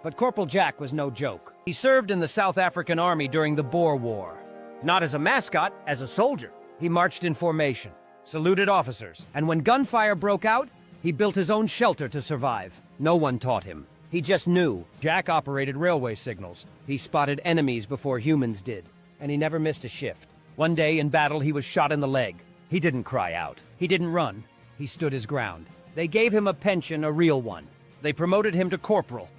But Corporal Jack was no joke. He served in the South African Army during the Boer War. Not as a mascot, as a soldier. He marched in formation, saluted officers, and when gunfire broke out, he built his own shelter to survive. No one taught him. He just knew. Jack operated railway signals. He spotted enemies before humans did, and he never missed a shift. One day in battle, he was shot in the leg. He didn't cry out. He didn't run. He stood his ground. They gave him a pension, a real one. They promoted him to corporal.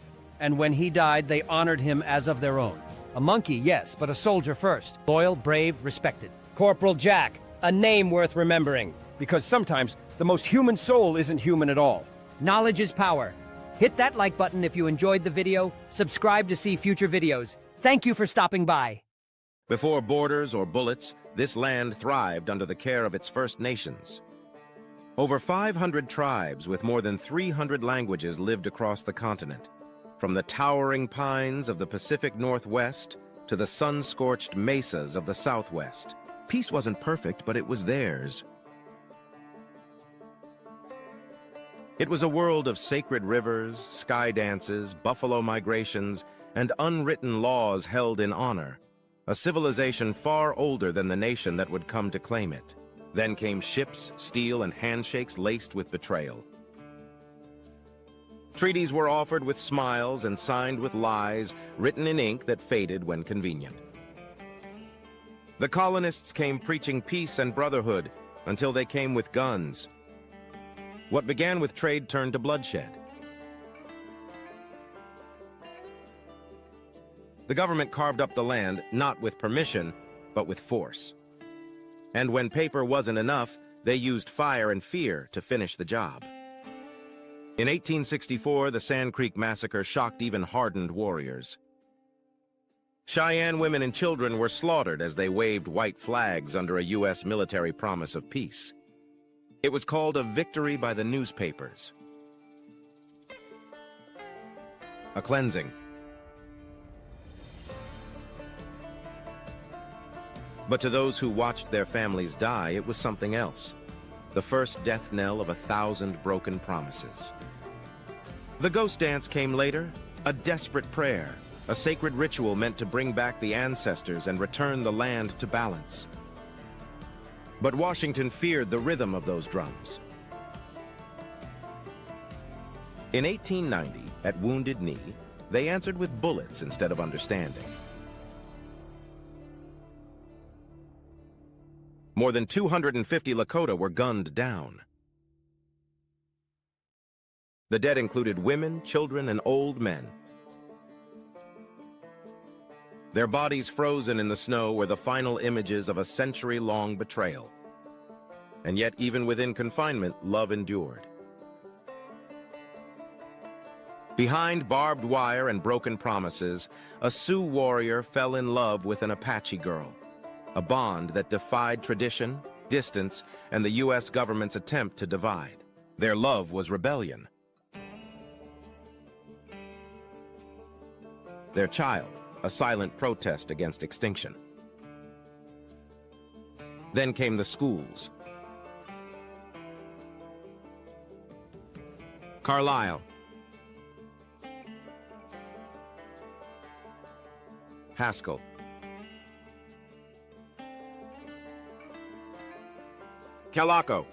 And when he died, they honored him as of their own. A monkey, yes, but a soldier first. Loyal, brave, respected. Corporal Jack, a name worth remembering. Because sometimes, the most human soul isn't human at all. Knowledge is power. Hit that like button if you enjoyed the video. Subscribe to see future videos. Thank you for stopping by. Before borders or bullets, this land thrived under the care of its First Nations. Over 500 tribes with more than 300 languages lived across the continent. From the towering pines of the Pacific Northwest to the sun-scorched mesas of the Southwest. Peace wasn't perfect, but it was theirs. It was a world of sacred rivers, sky dances, buffalo migrations, and unwritten laws held in honor. A civilization far older than the nation that would come to claim it. Then came ships, steel, and handshakes laced with betrayal. Treaties were offered with smiles and signed with lies, written in ink that faded when convenient. The colonists came preaching peace and brotherhood until they came with guns. What began with trade turned to bloodshed. The government carved up the land not with permission, but with force. And when paper wasn't enough, they used fire and fear to finish the job. In 1864, the Sand Creek Massacre shocked even hardened warriors. Cheyenne women and children were slaughtered as they waved white flags under a U.S. military promise of peace. It was called a victory by the newspapers. A cleansing. But to those who watched their families die, it was something else. The first death knell of 1,000 broken promises. The ghost dance came later, a desperate prayer, a sacred ritual meant to bring back the ancestors and return the land to balance. But Washington feared the rhythm of those drums. In 1890, at Wounded Knee, they answered with bullets instead of understanding. More than 250 Lakota were gunned down. The dead included women, children, and old men. Their bodies frozen in the snow were the final images of a century-long betrayal. And yet, even within confinement, love endured. Behind barbed wire and broken promises, a Sioux warrior fell in love with an Apache girl. A bond that defied tradition, distance, and the U.S. government's attempt to divide. Their love was rebellion. Their child, a silent protest against extinction. Then came the schools. Carlisle. Haskell. Calaco.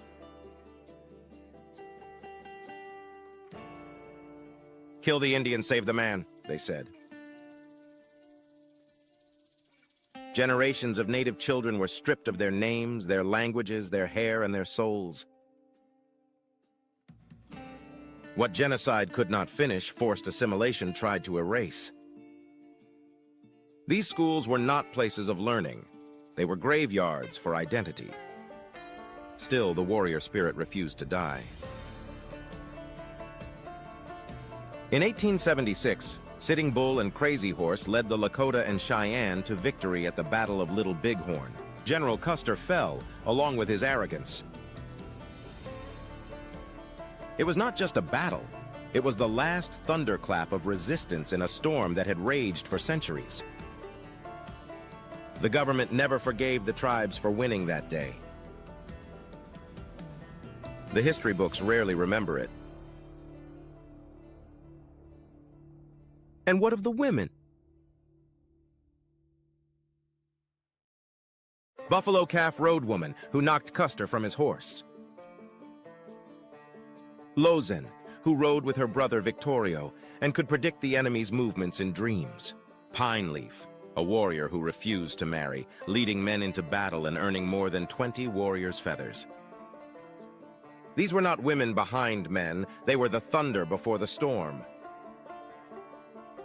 Kill the Indian, save the man, they said. Generations of native children were stripped of their names, their languages, their hair, and their souls. What genocide could not finish, forced assimilation tried to erase. These schools were not places of learning. They were graveyards for identity. Still, the warrior spirit refused to die. In 1876, Sitting Bull and Crazy Horse led the Lakota and Cheyenne to victory at the Battle of Little Bighorn. General Custer fell, along with his arrogance. It was not just a battle. It was the last thunderclap of resistance in a storm that had raged for centuries. The government never forgave the tribes for winning that day. The history books rarely remember it. And what of the women? Buffalo Calf Road Woman, who knocked Custer from his horse. Lozen, who rode with her brother Victorio and could predict the enemy's movements in dreams. Pine Leaf, a warrior who refused to marry, leading men into battle and earning more than 20 warriors' feathers. These were not women behind men, they were the thunder before the storm.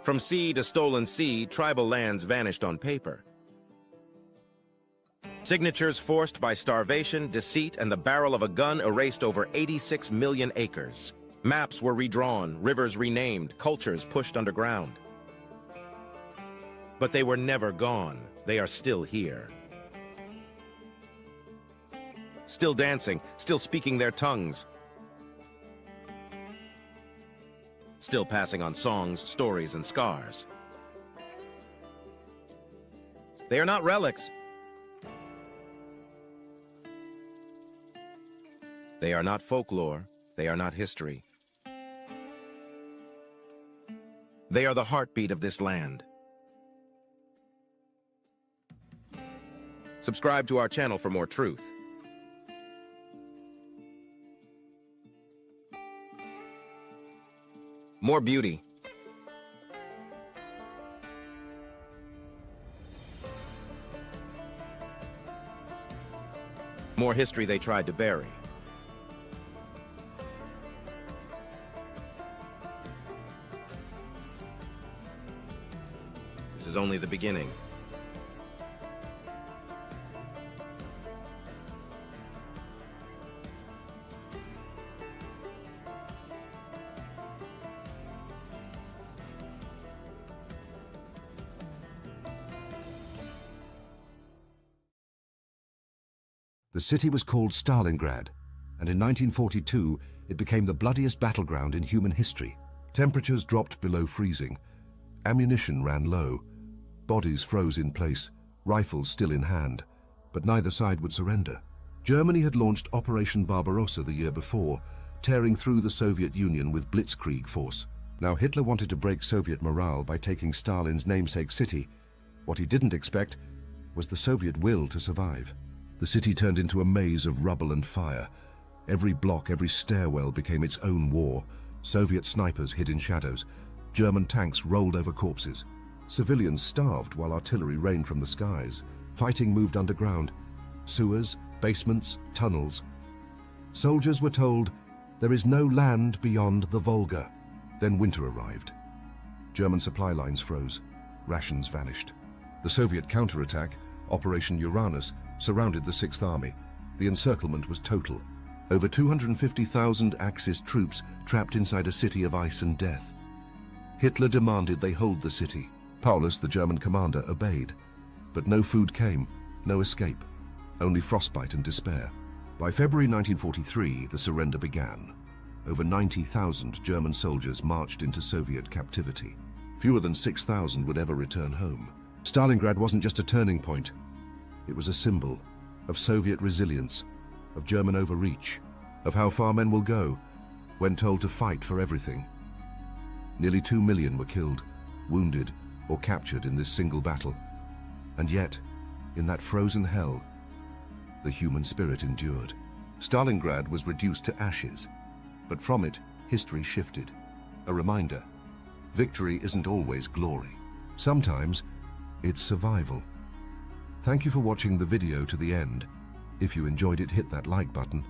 From sea to stolen sea, tribal lands vanished on paper. Signatures forced by starvation, deceit, and the barrel of a gun erased over 86 million acres. Maps were redrawn, rivers renamed, cultures pushed underground. But they were never gone. They are still here. Still dancing, still speaking their tongues. Still passing on songs, stories, and scars. They are not relics. They are not folklore. They are not history. They are the heartbeat of this land. Subscribe to our channel for more truth. More beauty. More history they tried to bury. This is only the beginning. The city was called Stalingrad, and in 1942 it became the bloodiest battleground in human history. Temperatures dropped below freezing. Ammunition ran low. Bodies froze in place, rifles still in hand, but neither side would surrender. Germany had launched Operation Barbarossa the year before, tearing through the Soviet Union with blitzkrieg force. Now Hitler wanted to break Soviet morale by taking Stalin's namesake city. What he didn't expect was the Soviet will to survive. The city turned into a maze of rubble and fire. Every block, every stairwell became its own war. Soviet snipers hid in shadows. German tanks rolled over corpses. Civilians starved while artillery rained from the skies. Fighting moved underground. Sewers, basements, tunnels. Soldiers were told, "There is no land beyond the Volga." Then winter arrived. German supply lines froze. Rations vanished. The Soviet counterattack, Operation Uranus, surrounded the Sixth Army. The encirclement was total. Over 250,000 Axis troops trapped inside a city of ice and death. Hitler demanded they hold the city. Paulus, the German commander, obeyed. But no food came, no escape, only frostbite and despair. By February 1943, the surrender began. Over 90,000 German soldiers marched into Soviet captivity. Fewer than 6,000 would ever return home. Stalingrad wasn't just a turning point. It was a symbol of Soviet resilience, of German overreach, of how far men will go when told to fight for everything. Nearly 2 million were killed, wounded, or captured in this single battle. And yet, in that frozen hell, the human spirit endured. Stalingrad was reduced to ashes, but from it, history shifted. A reminder, victory isn't always glory. Sometimes, it's survival. Thank you for watching the video to the end. If you enjoyed it, hit that like button.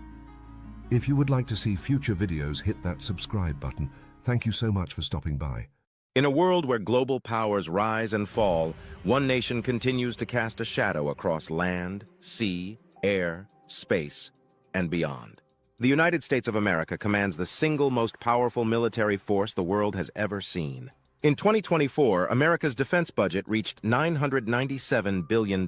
If you would like to see future videos, hit that subscribe button. Thank you so much for stopping by. In a world where global powers rise and fall, one nation continues to cast a shadow across land, sea, air, space, and beyond. The United States of America commands the single most powerful military force the world has ever seen. In 2024, America's defense budget reached $997 billion.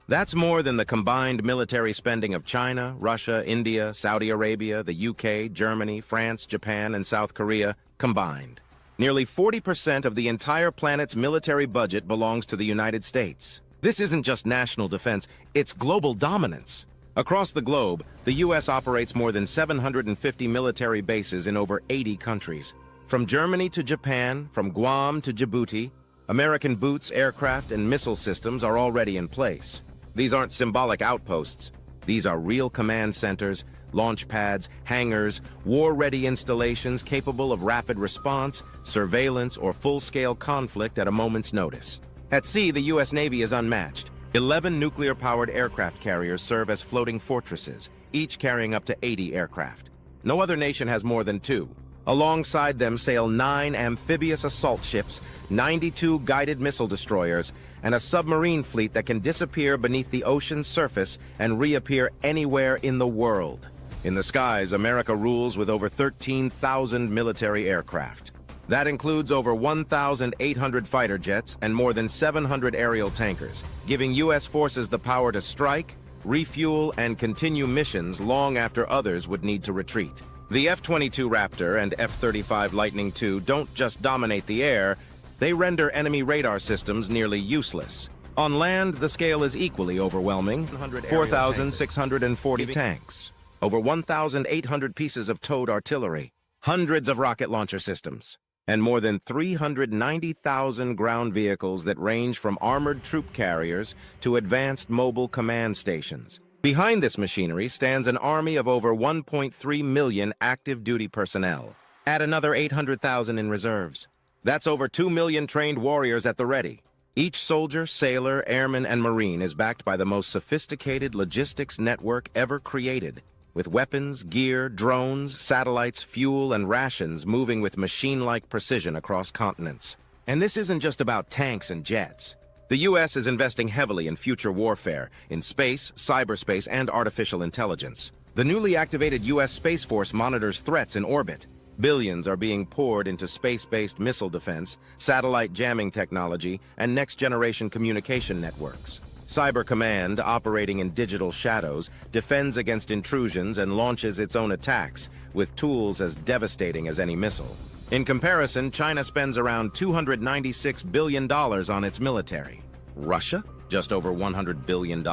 That's more than the combined military spending of China, Russia, India, Saudi Arabia, the UK, Germany, France, Japan, and South Korea combined. Nearly 40% of the entire planet's military budget belongs to the United States. This isn't just national defense, it's global dominance. Across the globe, the U.S. operates more than 750 military bases in over 80 countries. From Germany to Japan, from Guam to Djibouti, American boots, aircraft, and missile systems are already in place. These aren't symbolic outposts. These are real command centers, launch pads, hangars, war-ready installations capable of rapid response, surveillance, or full-scale conflict at a moment's notice. At sea, the U.S. Navy is unmatched. 11 nuclear-powered aircraft carriers serve as floating fortresses, each carrying up to 80 aircraft. No other nation has more than 2. Alongside them sail 9 amphibious assault ships, 92 guided missile destroyers, and a submarine fleet that can disappear beneath the ocean's surface and reappear anywhere in the world. In the skies, America rules with over 13,000 military aircraft. That includes over 1,800 fighter jets and more than 700 aerial tankers, giving U.S. forces the power to strike, refuel, and continue missions long after others would need to retreat. The F-22 Raptor and F-35 Lightning II don't just dominate the air, they render enemy radar systems nearly useless. On land, the scale is equally overwhelming: 4,640 tanks, over 1,800 pieces of towed artillery, hundreds of rocket launcher systems, and more than 390,000 ground vehicles that range from armored troop carriers to advanced mobile command stations. Behind this machinery stands an army of over 1.3 million active duty personnel. Add another 800,000 in reserves. That's over 2 million trained warriors at the ready. Each soldier, sailor, airman, and marine is backed by the most sophisticated logistics network ever created, with weapons, gear, drones, satellites, fuel, and rations moving with machine-like precision across continents. And this isn't just about tanks and jets. The U.S. is investing heavily in future warfare, in space, cyberspace, and artificial intelligence. The newly activated U.S. Space Force monitors threats in orbit. Billions are being poured into space-based missile defense, satellite jamming technology, and next-generation communication networks. Cyber Command, operating in digital shadows, defends against intrusions and launches its own attacks, with tools as devastating as any missile. In comparison, China spends around $296 billion on its military. Russia? Just over $100 billion.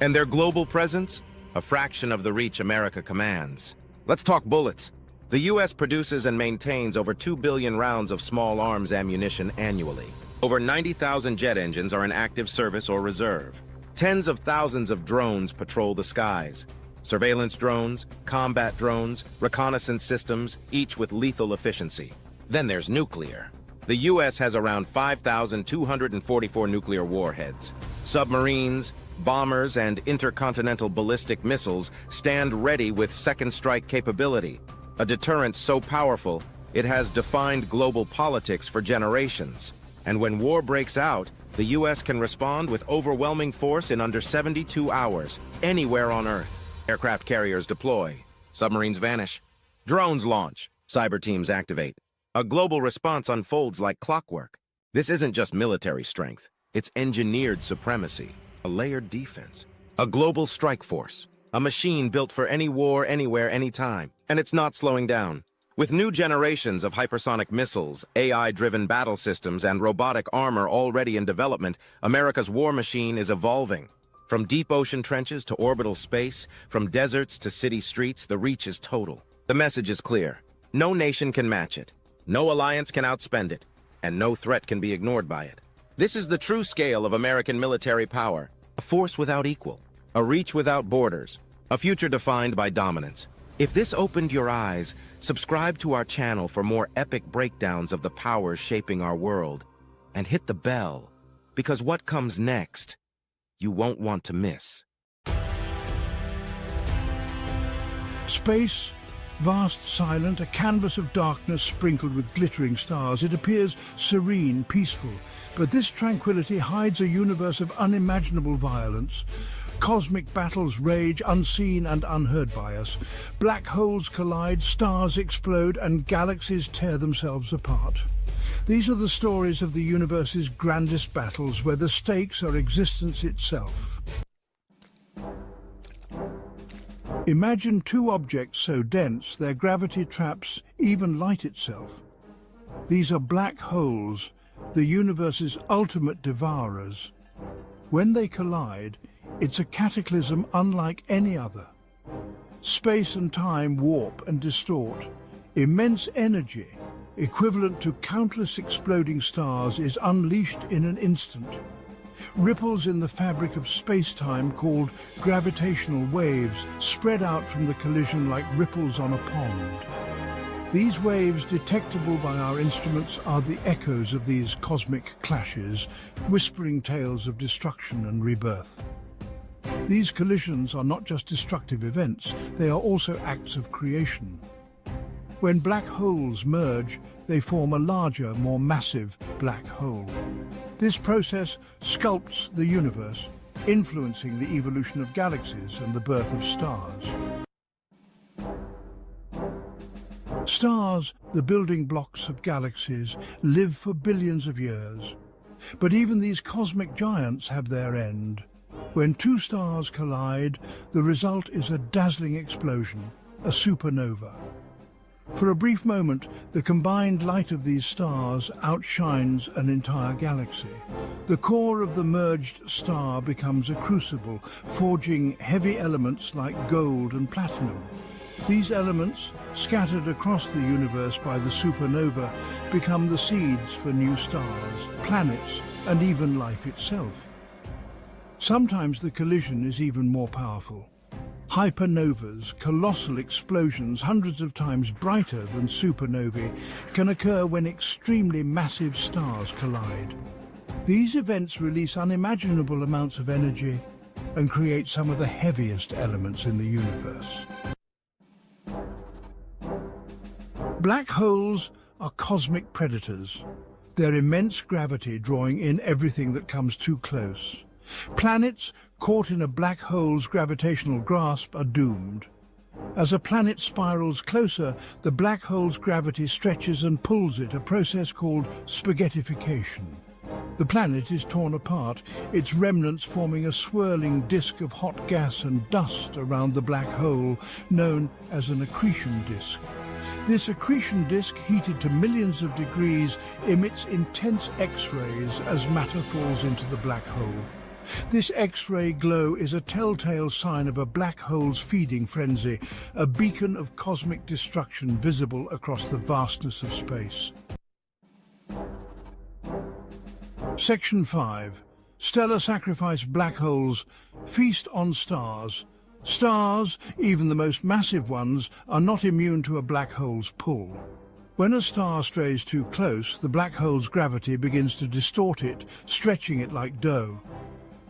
And their global presence? A fraction of the reach America commands. Let's talk bullets. The U.S. produces and maintains over 2 billion rounds of small arms ammunition annually. Over 90,000 jet engines are in active service or reserve. Tens of thousands of drones patrol the skies. Surveillance drones, combat drones, reconnaissance systems, each with lethal efficiency. Then there's nuclear. The U.S. has around 5,244 nuclear warheads. Submarines, bombers, and intercontinental ballistic missiles stand ready with second strike capability, a deterrent so powerful it has defined global politics for generations. And when war breaks out, the U.S. can respond with overwhelming force in under 72 hours, anywhere on Earth. Aircraft carriers deploy, submarines vanish, drones launch, cyber teams activate. A global response unfolds like clockwork. This isn't just military strength, it's engineered supremacy, a layered defense, a global strike force, a machine built for any war, anywhere, anytime. And it's not slowing down. With new generations of hypersonic missiles, AI-driven battle systems, and robotic armor already in development, America's war machine is evolving. From deep ocean trenches to orbital space, from deserts to city streets, the reach is total. The message is clear. No nation can match it. No alliance can outspend it. And no threat can be ignored by it. This is the true scale of American military power. A force without equal. A reach without borders. A future defined by dominance. If this opened your eyes, subscribe to our channel for more epic breakdowns of the powers shaping our world. And hit the bell, because what comes next, you won't want to miss. Space, vast, silent, a canvas of darkness sprinkled with glittering stars. It appears serene, peaceful, but this tranquility hides a universe of unimaginable violence. Cosmic battles rage unseen and unheard by us. Black holes collide, stars explode, and galaxies tear themselves apart. These are the stories of the universe's grandest battles, where the stakes are existence itself. Imagine two objects so dense their gravity traps even light itself. These are black holes, the universe's ultimate devourers. When they collide, it's a cataclysm unlike any other. Space and time warp and distort. Immense energy, equivalent to countless exploding stars, is unleashed in an instant. Ripples in the fabric of space-time called gravitational waves spread out from the collision like ripples on a pond. These waves, detectable by our instruments, are the echoes of these cosmic clashes, whispering tales of destruction and rebirth. These collisions are not just destructive events, they are also acts of creation. When black holes merge, they form a larger, more massive black hole. This process sculpts the universe, influencing the evolution of galaxies and the birth of stars. Stars, the building blocks of galaxies, live for billions of years. But even these cosmic giants have their end. When two stars collide, the result is a dazzling explosion, a supernova. For a brief moment, the combined light of these stars outshines an entire galaxy. The core of the merged star becomes a crucible, forging heavy elements like gold and platinum. These elements, scattered across the universe by the supernova, become the seeds for new stars, planets, and even life itself. Sometimes the collision is even more powerful. Hypernovas, colossal explosions hundreds of times brighter than supernovae, can occur when extremely massive stars collide. These events release unimaginable amounts of energy and create some of the heaviest elements in the universe. Black holes are cosmic predators, their immense gravity drawing in everything that comes too close. Planets caught in a black hole's gravitational grasp are doomed. As a planet spirals closer, the black hole's gravity stretches and pulls it, a process called spaghettification. The planet is torn apart, its remnants forming a swirling disk of hot gas and dust around the black hole, known as an accretion disk. This accretion disk, heated to millions of degrees, emits intense X-rays as matter falls into the black hole. This X-ray glow is a telltale sign of a black hole's feeding frenzy, a beacon of cosmic destruction visible across the vastness of space. Section 5. Stellar sacrifice black holes feast on stars. Stars, even the most massive ones, are not immune to a black hole's pull. When a star strays too close, the black hole's gravity begins to distort it, stretching it like dough.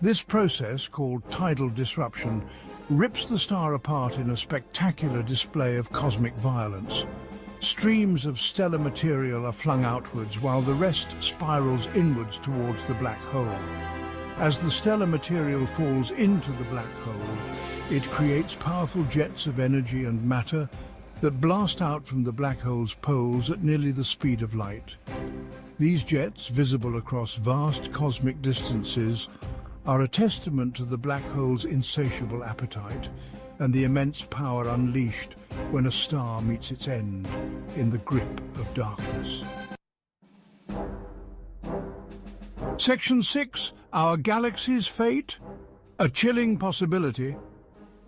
This process, called tidal disruption, rips the star apart in a spectacular display of cosmic violence. Streams of stellar material are flung outwards, while the rest spirals inwards towards the black hole. As the stellar material falls into the black hole, it creates powerful jets of energy and matter that blast out from the black hole's poles at nearly the speed of light. These jets, visible across vast cosmic distances, are a testament to the black hole's insatiable appetite and the immense power unleashed when a star meets its end in the grip of darkness. Section 6. Our galaxy's fate? A chilling possibility.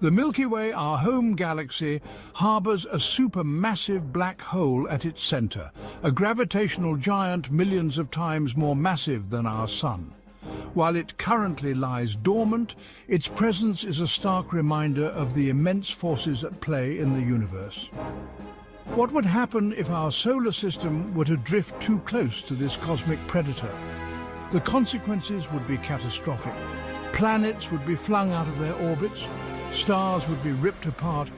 The Milky Way, our home galaxy, harbours a supermassive black hole at its centre, a gravitational giant millions of times more massive than our Sun. While it currently lies dormant, its presence is a stark reminder of the immense forces at play in the universe. What would happen if our solar system were to drift too close to this cosmic predator? The consequences would be catastrophic. Planets would be flung out of their orbits, stars would be ripped apart,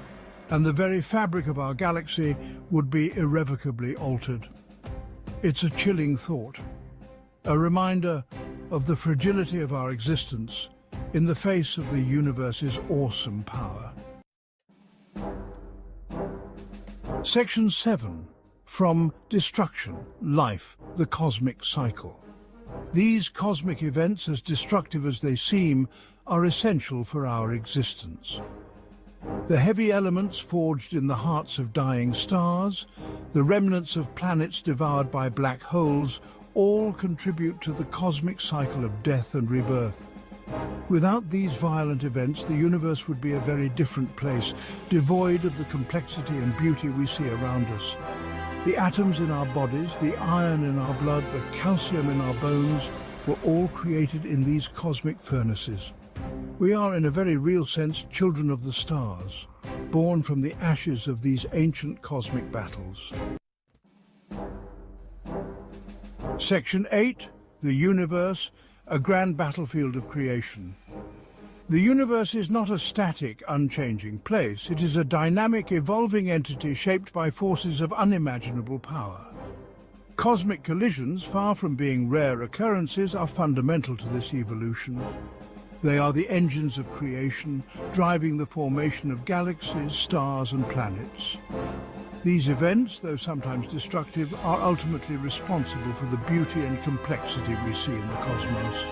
and the very fabric of our galaxy would be irrevocably altered. It's a chilling thought, a reminder of the fragility of our existence in the face of the universe's awesome power. Section 7. From Destruction, Life, the Cosmic Cycle. These cosmic events, as destructive as they seem, are essential for our existence. The heavy elements forged in the hearts of dying stars, the remnants of planets devoured by black holes, all contribute to the cosmic cycle of death and rebirth. Without these violent events, the universe would be a very different place, devoid of the complexity and beauty we see around us. The atoms in our bodies, the iron in our blood, the calcium in our bones were all created in these cosmic furnaces. We are, in a very real sense, children of the stars, born from the ashes of these ancient cosmic battles. Section 8, the universe, a grand battlefield of creation. The universe is not a static, unchanging place. It is a dynamic, evolving entity shaped by forces of unimaginable power. Cosmic collisions, far from being rare occurrences, are fundamental to this evolution. They are the engines of creation, driving the formation of galaxies, stars, and planets. These events, though sometimes destructive, are ultimately responsible for the beauty and complexity we see in the cosmos.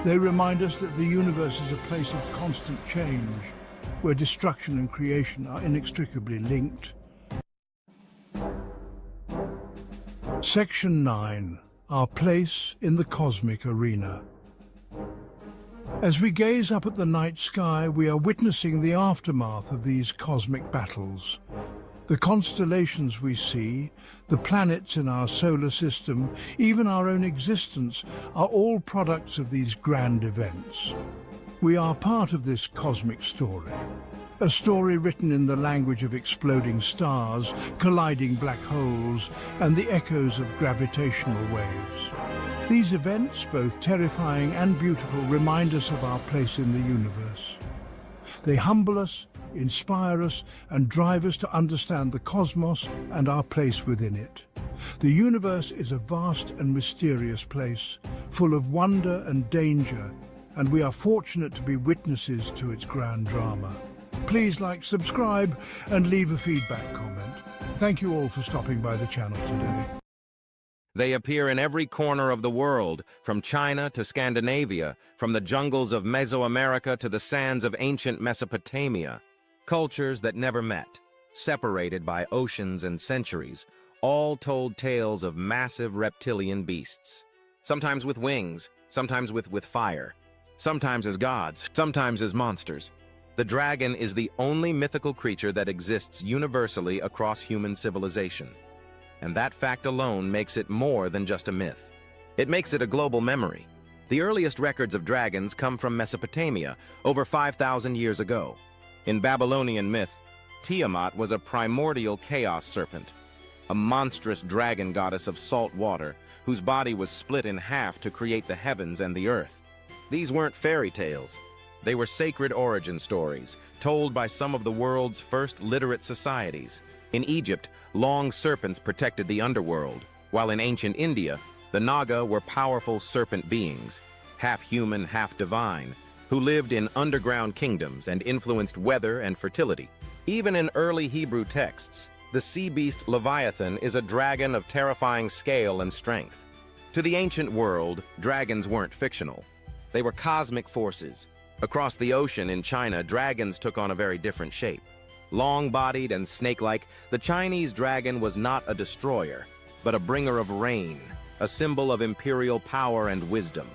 They remind us that the universe is a place of constant change, where destruction and creation are inextricably linked. Section 9. Our place in the cosmic arena. As we gaze up at the night sky, we are witnessing the aftermath of these cosmic battles. The constellations we see, the planets in our solar system, even our own existence, are all products of these grand events. We are part of this cosmic story, a story written in the language of exploding stars, colliding black holes, and the echoes of gravitational waves. These events, both terrifying and beautiful, remind us of our place in the universe. They humble us, inspire us, and drive us to understand the cosmos and our place within it. The universe is a vast and mysterious place, full of wonder and danger, and we are fortunate to be witnesses to its grand drama. Please like, subscribe, and leave a feedback comment. Thank you all for stopping by the channel today. They appear in every corner of the world, from China to Scandinavia, from the jungles of Mesoamerica to the sands of ancient Mesopotamia. Cultures that never met, separated by oceans and centuries, all told tales of massive reptilian beasts. Sometimes with wings, sometimes with fire, sometimes as gods, sometimes as monsters. The dragon is the only mythical creature that exists universally across human civilization. And that fact alone makes it more than just a myth. It makes it a global memory. The earliest records of dragons come from Mesopotamia, over 5,000 years ago. In Babylonian myth, Tiamat was a primordial chaos serpent, a monstrous dragon goddess of salt water, whose body was split in half to create the heavens and the earth. These weren't fairy tales. They were sacred origin stories, told by some of the world's first literate societies. In Egypt, long serpents protected the underworld, while in ancient India, the Naga were powerful serpent beings, half human, half divine, who lived in underground kingdoms and influenced weather and fertility. Even in early Hebrew texts, the sea beast Leviathan is a dragon of terrifying scale and strength. To the ancient world, dragons weren't fictional. They were cosmic forces. Across the ocean in China, dragons took on a very different shape. Long-bodied and snake-like, the Chinese dragon was not a destroyer, but a bringer of rain, a symbol of imperial power and wisdom.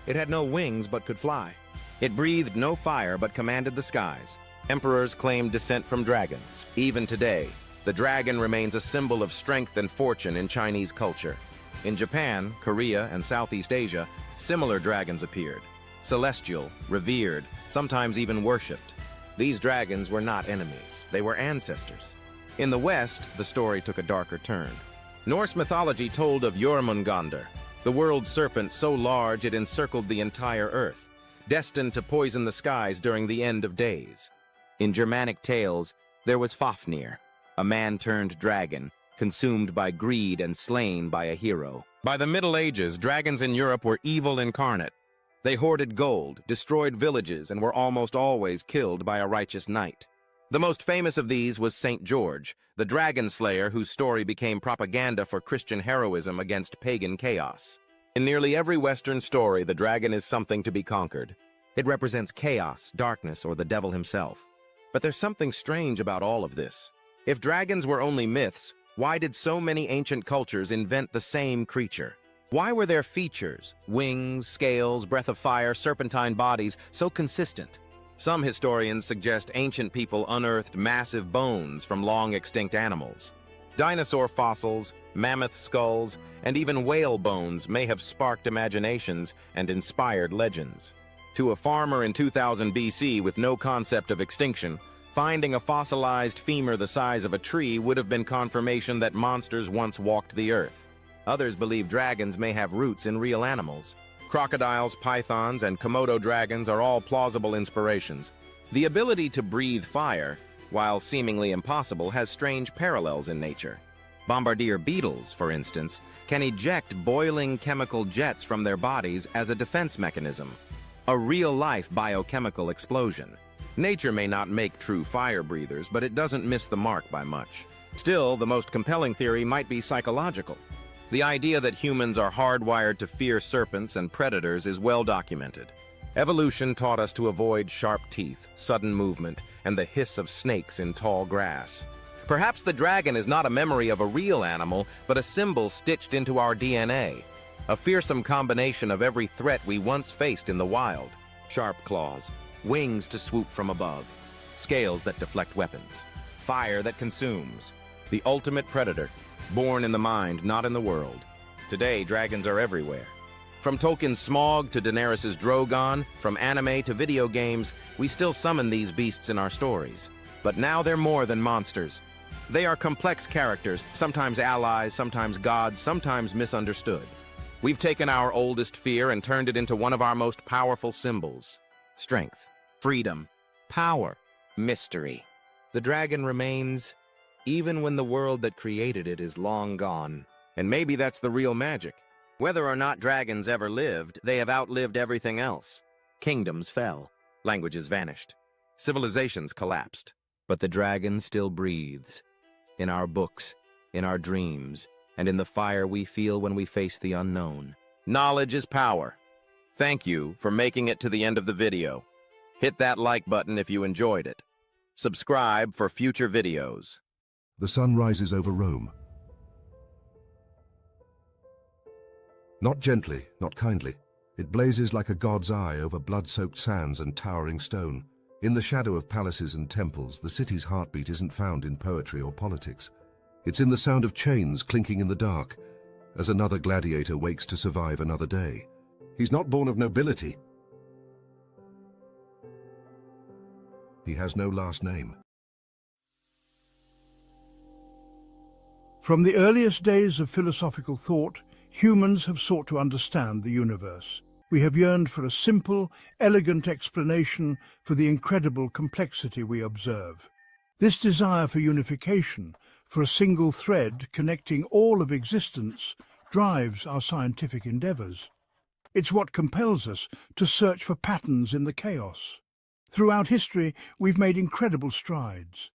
It had no wings but could fly. It breathed no fire but commanded the skies. Emperors claimed descent from dragons. Even today, the dragon remains a symbol of strength and fortune in Chinese culture. In Japan, Korea, and Southeast Asia, similar dragons appeared. Celestial, revered, sometimes even worshipped. These dragons were not enemies, they were ancestors. In the West, the story took a darker turn. Norse mythology told of Jormungandr, the world serpent so large it encircled the entire earth, destined to poison the skies during the end of days. In Germanic tales, there was Fafnir, a man-turned-dragon, consumed by greed and slain by a hero. By the Middle Ages, dragons in Europe were evil incarnate. They hoarded gold, destroyed villages, and were almost always killed by a righteous knight. The most famous of these was St. George, the dragon slayer whose story became propaganda for Christian heroism against pagan chaos. In nearly every Western story, the dragon is something to be conquered. It represents chaos, darkness, or the devil himself. But there's something strange about all of this. If dragons were only myths, why did so many ancient cultures invent the same creature? Why were their features, wings, scales, breath of fire, serpentine bodies, so consistent? Some historians suggest ancient people unearthed massive bones from long-extinct animals. Dinosaur fossils, mammoth skulls, and even whale bones may have sparked imaginations and inspired legends. To a farmer in 2000 BC with no concept of extinction, finding a fossilized femur the size of a tree would have been confirmation that monsters once walked the earth. Others believe dragons may have roots in real animals. Crocodiles, pythons, and Komodo dragons are all plausible inspirations. The ability to breathe fire, while seemingly impossible, has strange parallels in nature. Bombardier beetles, for instance, can eject boiling chemical jets from their bodies as a defense mechanism. A real-life biochemical explosion. Nature may not make true fire breathers, but it doesn't miss the mark by much. Still, the most compelling theory might be psychological. The idea that humans are hardwired to fear serpents and predators is well documented. Evolution taught us to avoid sharp teeth, sudden movement, and the hiss of snakes in tall grass. Perhaps the dragon is not a memory of a real animal, but a symbol stitched into our DNA. A fearsome combination of every threat we once faced in the wild. Sharp claws, wings to swoop from above, scales that deflect weapons, fire that consumes. The ultimate predator, born in the mind, not in the world. Today, dragons are everywhere. From Tolkien's Smaug to Daenerys' Drogon, from anime to video games, we still summon these beasts in our stories. But now they're more than monsters. They are complex characters, sometimes allies, sometimes gods, sometimes misunderstood. We've taken our oldest fear and turned it into one of our most powerful symbols. Strength, freedom, power, mystery. The dragon remains, even when the world that created it is long gone. And maybe that's the real magic. Whether or not dragons ever lived, they have outlived everything else. Kingdoms fell, languages vanished, civilizations collapsed. But the dragon still breathes. In our books, in our dreams, and in the fire we feel when we face the unknown. Knowledge is power. Thank you for making it to the end of the video. Hit that like button if you enjoyed it. Subscribe for future videos. The sun rises over Rome. Not gently, not kindly. It blazes like a god's eye over blood-soaked sands and towering stone. In the shadow of palaces and temples, the city's heartbeat isn't found in poetry or politics. It's in the sound of chains clinking in the dark, as another gladiator wakes to survive another day. He's not born of nobility. He has no last name. From the earliest days of philosophical thought, humans have sought to understand the universe. We have yearned for a simple, elegant explanation for the incredible complexity we observe. This desire for unification, for a single thread connecting all of existence, drives our scientific endeavors. It's what compels us to search for patterns in the chaos. Throughout history, we've made incredible strides.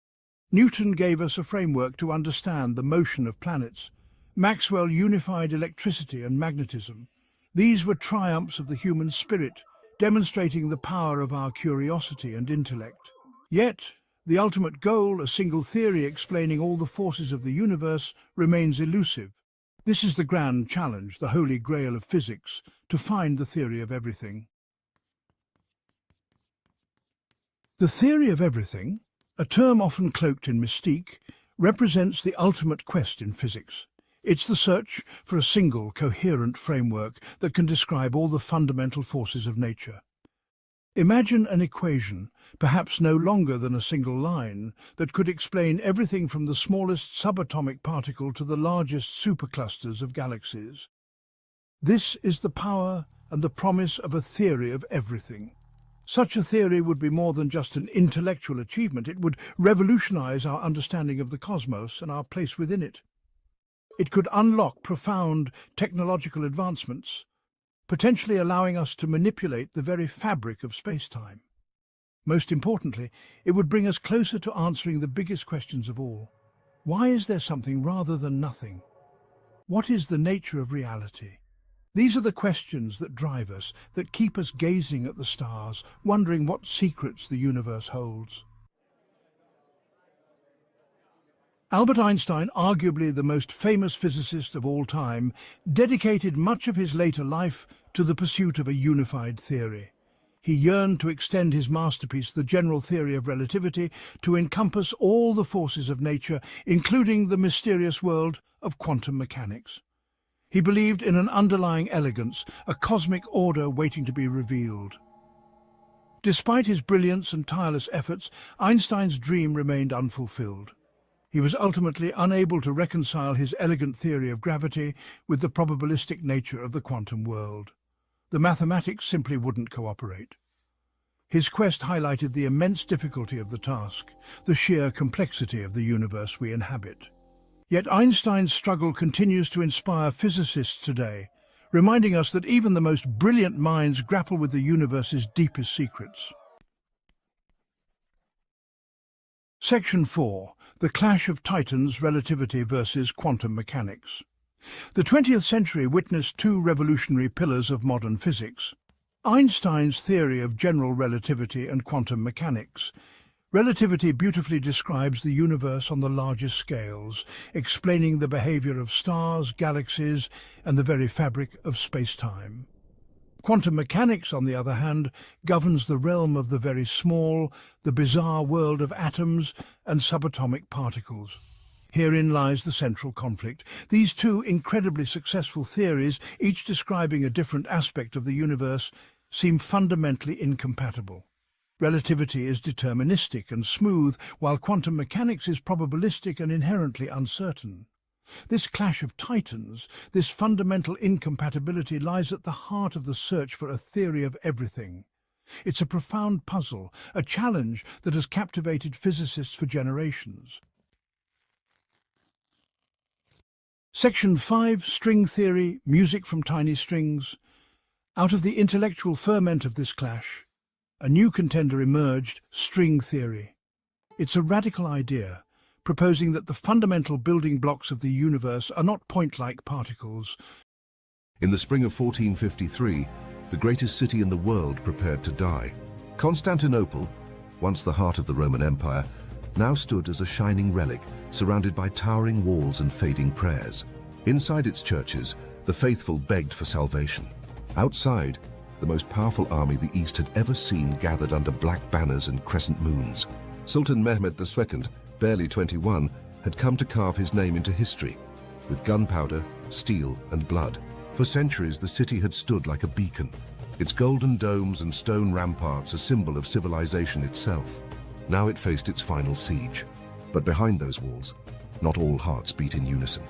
Newton gave us a framework to understand the motion of planets. Maxwell unified electricity and magnetism. These were triumphs of the human spirit, demonstrating the power of our curiosity and intellect. Yet, the ultimate goal, a single theory explaining all the forces of the universe, remains elusive. This is the grand challenge, the holy grail of physics, to find the theory of everything. The theory of everything, a term often cloaked in mystique, represents the ultimate quest in physics. It's the search for a single, coherent framework that can describe all the fundamental forces of nature. Imagine an equation, perhaps no longer than a single line, that could explain everything from the smallest subatomic particle to the largest superclusters of galaxies. This is the power and the promise of a theory of everything. Such a theory would be more than just an intellectual achievement. It would revolutionize our understanding of the cosmos and our place within it. It could unlock profound technological advancements, potentially allowing us to manipulate the very fabric of space-time. Most importantly, it would bring us closer to answering the biggest questions of all. Why is there something rather than nothing? What is the nature of reality? These are the questions that drive us, that keep us gazing at the stars, wondering what secrets the universe holds. Albert Einstein, arguably the most famous physicist of all time, dedicated much of his later life to the pursuit of a unified theory. He yearned to extend his masterpiece, the general theory of relativity, to encompass all the forces of nature, including the mysterious world of quantum mechanics. He believed in an underlying elegance, a cosmic order waiting to be revealed. Despite his brilliance and tireless efforts, Einstein's dream remained unfulfilled. He was ultimately unable to reconcile his elegant theory of gravity with the probabilistic nature of the quantum world. The mathematics simply wouldn't cooperate. His quest highlighted the immense difficulty of the task, the sheer complexity of the universe we inhabit. Yet Einstein's struggle continues to inspire physicists today, reminding us that even the most brilliant minds grapple with the universe's deepest secrets. Section 4. The Clash of Titans, Relativity versus Quantum Mechanics. The 20th century witnessed two revolutionary pillars of modern physics: Einstein's theory of general relativity and quantum mechanics. Relativity beautifully describes the universe on the largest scales, explaining the behavior of stars, galaxies, and the very fabric of space-time. Quantum mechanics, on the other hand, governs the realm of the very small, the bizarre world of atoms and subatomic particles. Herein lies the central conflict. These two incredibly successful theories, each describing a different aspect of the universe, seem fundamentally incompatible. Relativity is deterministic and smooth, while quantum mechanics is probabilistic and inherently uncertain. This clash of titans, this fundamental incompatibility, lies at the heart of the search for a theory of everything. It's a profound puzzle, a challenge that has captivated physicists for generations. Section 5. String theory, music from tiny strings. Out of the intellectual ferment of this clash, a new contender emerged: string theory. It's a radical idea, proposing that the fundamental building blocks of the universe are not point-like particles. In the spring of 1453, the greatest city in the world prepared to die. Constantinople, once the heart of the Roman Empire, now stood as a shining relic, surrounded by towering walls and fading prayers. Inside its churches, the faithful begged for salvation. Outside, the most powerful army the East had ever seen gathered under black banners and crescent moons. Sultan Mehmed II, barely 21, had come to carve his name into history, with gunpowder, steel, and blood. For centuries, the city had stood like a beacon, its golden domes and stone ramparts a symbol of civilization itself. Now it faced its final siege. But behind those walls, not all hearts beat in unison.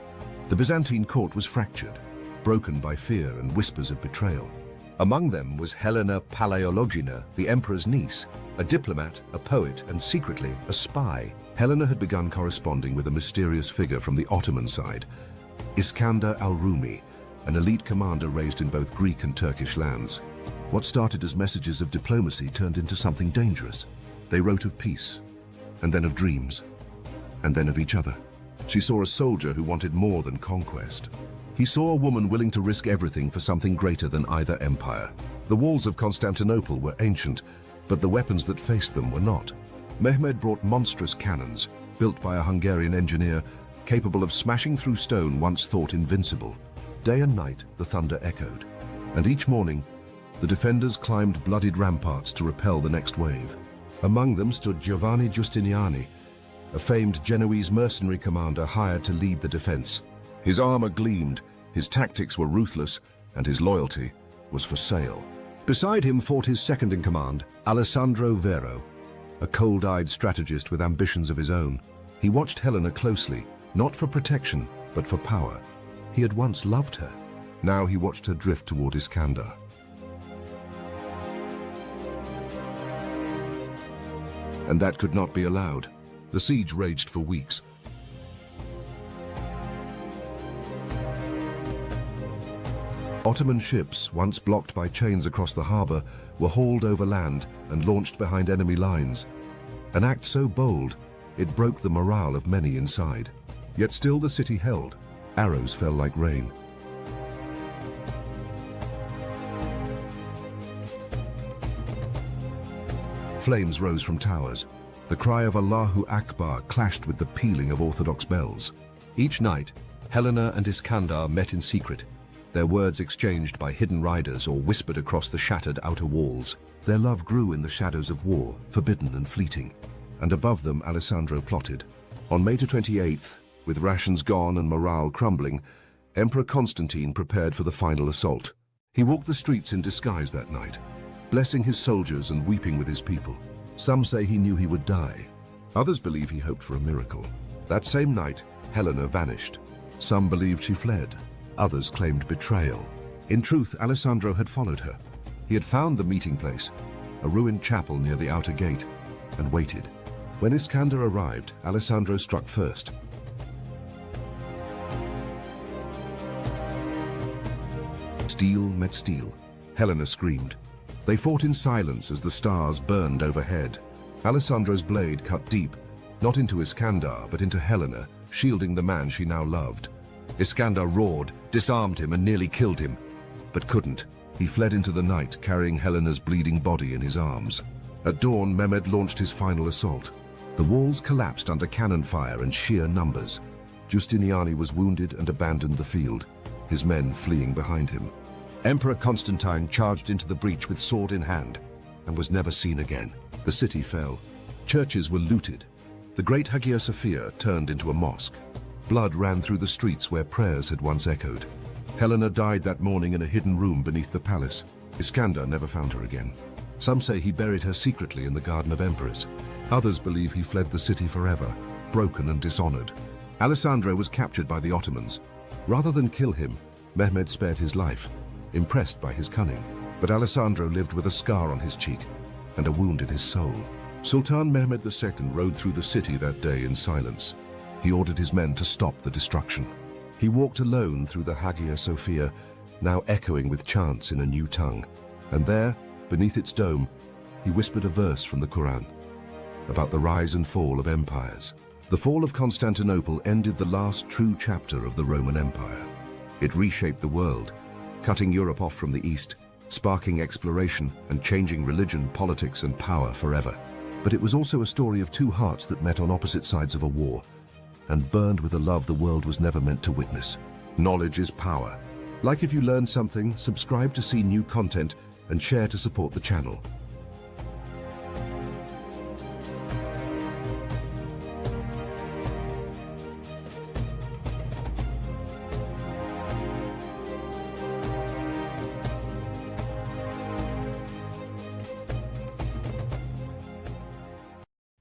The Byzantine court was fractured, broken by fear and whispers of betrayal. Among them was Helena Palaiologina, the emperor's niece, a diplomat, a poet, and secretly a spy. Helena had begun corresponding with a mysterious figure from the Ottoman side, Iskandar al-Rumi, an elite commander raised in both Greek and Turkish lands. What started as messages of diplomacy turned into something dangerous. They wrote of peace, and then of dreams, and then of each other. She saw a soldier who wanted more than conquest. He saw a woman willing to risk everything for something greater than either empire. The walls of Constantinople were ancient, but the weapons that faced them were not. Mehmed brought monstrous cannons, built by a Hungarian engineer, capable of smashing through stone once thought invincible. Day and night, the thunder echoed, and each morning, the defenders climbed bloodied ramparts to repel the next wave. Among them stood Giovanni Giustiniani, a famed Genoese mercenary commander hired to lead the defense. His armor gleamed, his tactics were ruthless, and his loyalty was for sale. Beside him fought his second-in-command, Alessandro Vero, a cold-eyed strategist with ambitions of his own. He watched Helena closely, not for protection, but for power. He had once loved her. Now he watched her drift toward Iskandar. And that could not be allowed. The siege raged for weeks. Ottoman ships, once blocked by chains across the harbor, were hauled over land and launched behind enemy lines. An act so bold, it broke the morale of many inside. Yet still the city held. Arrows fell like rain. Flames rose from towers. The cry of Allahu Akbar clashed with the pealing of Orthodox bells. Each night, Helena and Iskandar met in secret, their words exchanged by hidden riders or whispered across the shattered outer walls. Their love grew in the shadows of war, forbidden and fleeting, and above them Alessandro plotted. On May 28th, with rations gone and morale crumbling, Emperor Constantine prepared for the final assault. He walked the streets in disguise that night, blessing his soldiers and weeping with his people. Some say he knew he would die. Others believe he hoped for a miracle. That same night, Helena vanished. Some believed she fled. Others claimed betrayal. In truth, Alessandro had followed her. He had found the meeting place, a ruined chapel near the outer gate, and waited. When Iskander arrived, Alessandro struck first. Steel met steel. Helena screamed. They fought in silence as the stars burned overhead. Alessandro's blade cut deep, not into Iskander, but into Helena, shielding the man she now loved. Iskander roared, disarmed him, and nearly killed him, but couldn't. He fled into the night, carrying Helena's bleeding body in his arms. At dawn, Mehmed launched his final assault. The walls collapsed under cannon fire and sheer numbers. Giustiniani was wounded and abandoned the field, his men fleeing behind him. Emperor Constantine charged into the breach with sword in hand and was never seen again. The city fell. Churches were looted. The great Hagia Sophia turned into a mosque. Blood ran through the streets where prayers had once echoed. Helena died that morning in a hidden room beneath the palace. Iskander never found her again. Some say he buried her secretly in the Garden of Emperors. Others believe he fled the city forever, broken and dishonored. Alessandro was captured by the Ottomans. Rather than kill him, Mehmed spared his life, impressed by his cunning. But Alessandro lived with a scar on his cheek and a wound in his soul. Sultan Mehmed II rode through the city that day in silence. He ordered his men to stop the destruction. He walked alone through the Hagia Sophia, now echoing with chants in a new tongue. And there, beneath its dome, he whispered a verse from the Quran about the rise and fall of empires. The fall of Constantinople ended the last true chapter of the Roman Empire. It reshaped the world, cutting Europe off from the East, sparking exploration and changing religion, politics, and power forever. But it was also a story of two hearts that met on opposite sides of a war and burned with a love the world was never meant to witness. Knowledge is power. Like if you learned something, subscribe to see new content and share to support the channel.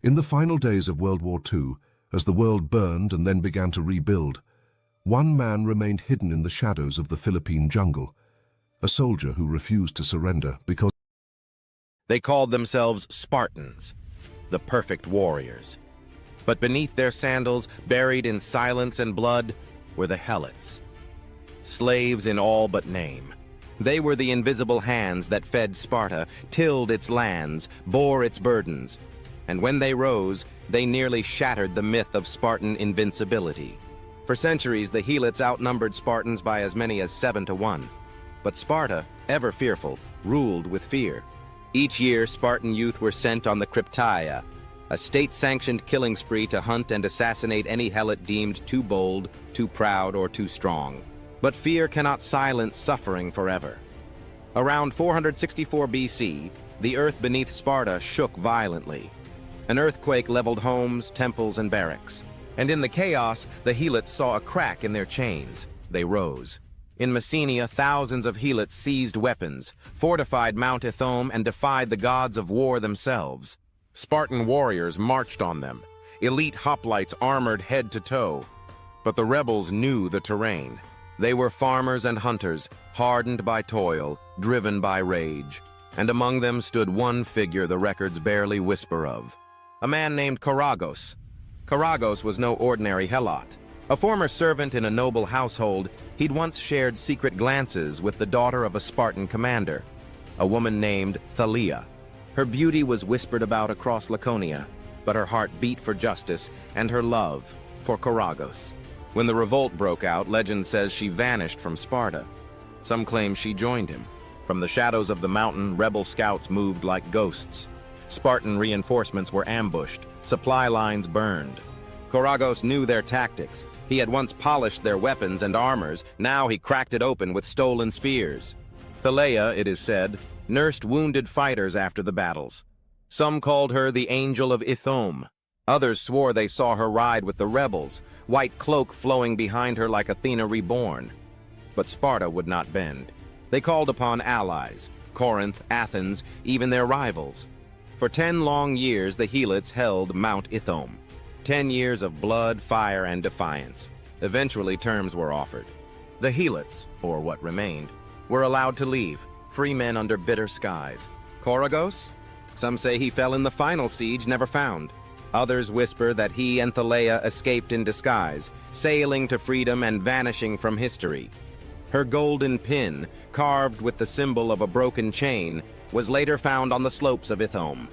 In the final days of World War II, as the world burned and then began to rebuild, one man remained hidden in the shadows of the Philippine jungle, a soldier who refused to surrender because They called themselves Spartans, the perfect warriors. But beneath their sandals, buried in silence and blood, were the Helots, slaves in all but name. They were the invisible hands that fed Sparta, tilled its lands, bore its burdens. And when they rose, they nearly shattered the myth of Spartan invincibility. For centuries, the Helots outnumbered Spartans by as many as 7-1. But Sparta, ever fearful, ruled with fear. Each year, Spartan youth were sent on the Krypteia, a state-sanctioned killing spree to hunt and assassinate any Helot deemed too bold, too proud, or too strong. But fear cannot silence suffering forever. Around 464 BC, the earth beneath Sparta shook violently. An earthquake leveled homes, temples, and barracks. And in the chaos, the Helots saw a crack in their chains. They rose. In Messenia, thousands of Helots seized weapons, fortified Mount Ithome, and defied the gods of war themselves. Spartan warriors marched on them, elite hoplites armored head to toe. But the rebels knew the terrain. They were farmers and hunters, hardened by toil, driven by rage. And among them stood one figure the records barely whisper of. A man named Karagos. Karagos was no ordinary Helot. A former servant in a noble household, he'd once shared secret glances with the daughter of a Spartan commander, a woman named Thalia. Her beauty was whispered about across Laconia, but her heart beat for justice and her love for Karagos. When the revolt broke out, legend says she vanished from Sparta. Some claim she joined him. From the shadows of the mountain, rebel scouts moved like ghosts. Spartan reinforcements were ambushed, supply lines burned. Koragos knew their tactics. He had once polished their weapons and armors, now he cracked it open with stolen spears. Thaleia, it is said, nursed wounded fighters after the battles. Some called her the Angel of Ithome. Others swore they saw her ride with the rebels, white cloak flowing behind her like Athena reborn. But Sparta would not bend. They called upon allies, Corinth, Athens, even their rivals. For 10 long years the Helots held Mount Ithome. 10 years of blood, fire, and defiance. Eventually terms were offered. The Helots, or what remained, were allowed to leave, free men under bitter skies. Koragos? Some say he fell in the final siege, never found. Others whisper that he and Thaleia escaped in disguise, sailing to freedom and vanishing from history. Her golden pin, carved with the symbol of a broken chain, was later found on the slopes of Ithome.